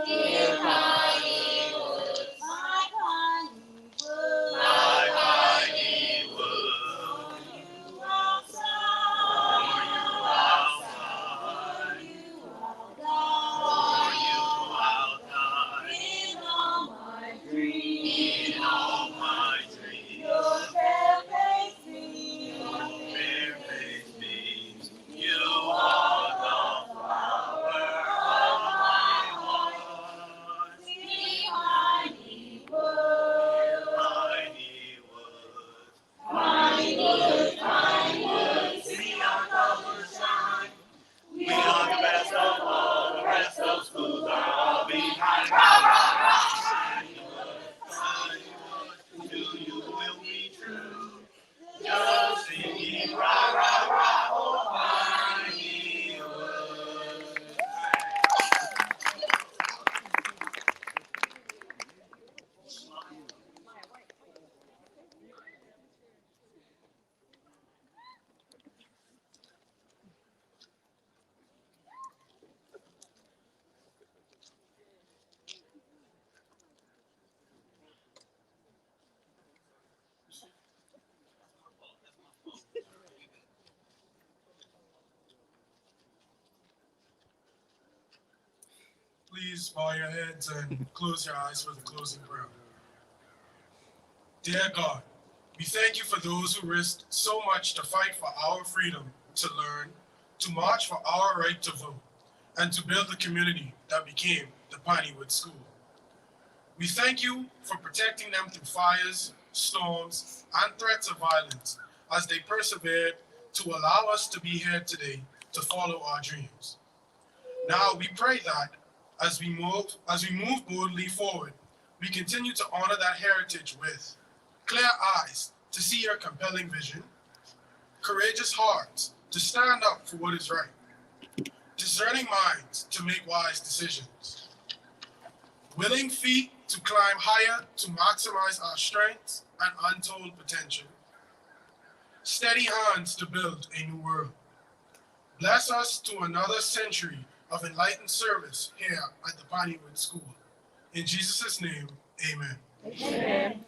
Dear Piney Woods, my Piney Woods, my Piney Woods, for you outside, for you outside, in all my dreams, your fair face beams, you are the flower of my heart. Piney Woods, Piney Woods, Piney Woods, see our colors shine. We are the best of all, the rest of schools are all behind. Piney Woods, to you will be true. Just singing rah, rah, rah, oh, Piney Woods. Please bow your heads and close your eyes for the closing prayer. Dear God, we thank you for those who risked so much to fight for our freedom to learn, to march for our right to vote, and to build the community that became the Piney Woods School. We thank you for protecting them through fires, storms, and threats of violence as they persevered to allow us to be here today to follow our dreams. Now we pray that as we move boldly forward, we continue to honor that heritage with clear eyes to see your compelling vision, courageous hearts to stand up for what is right, discerning minds to make wise decisions, willing feet to climb higher to maximize our strengths and untold potential, steady hands to build a new world. Bless us to another century of enlightened service here at the Piney Woods School. In Jesus' name, amen. Amen.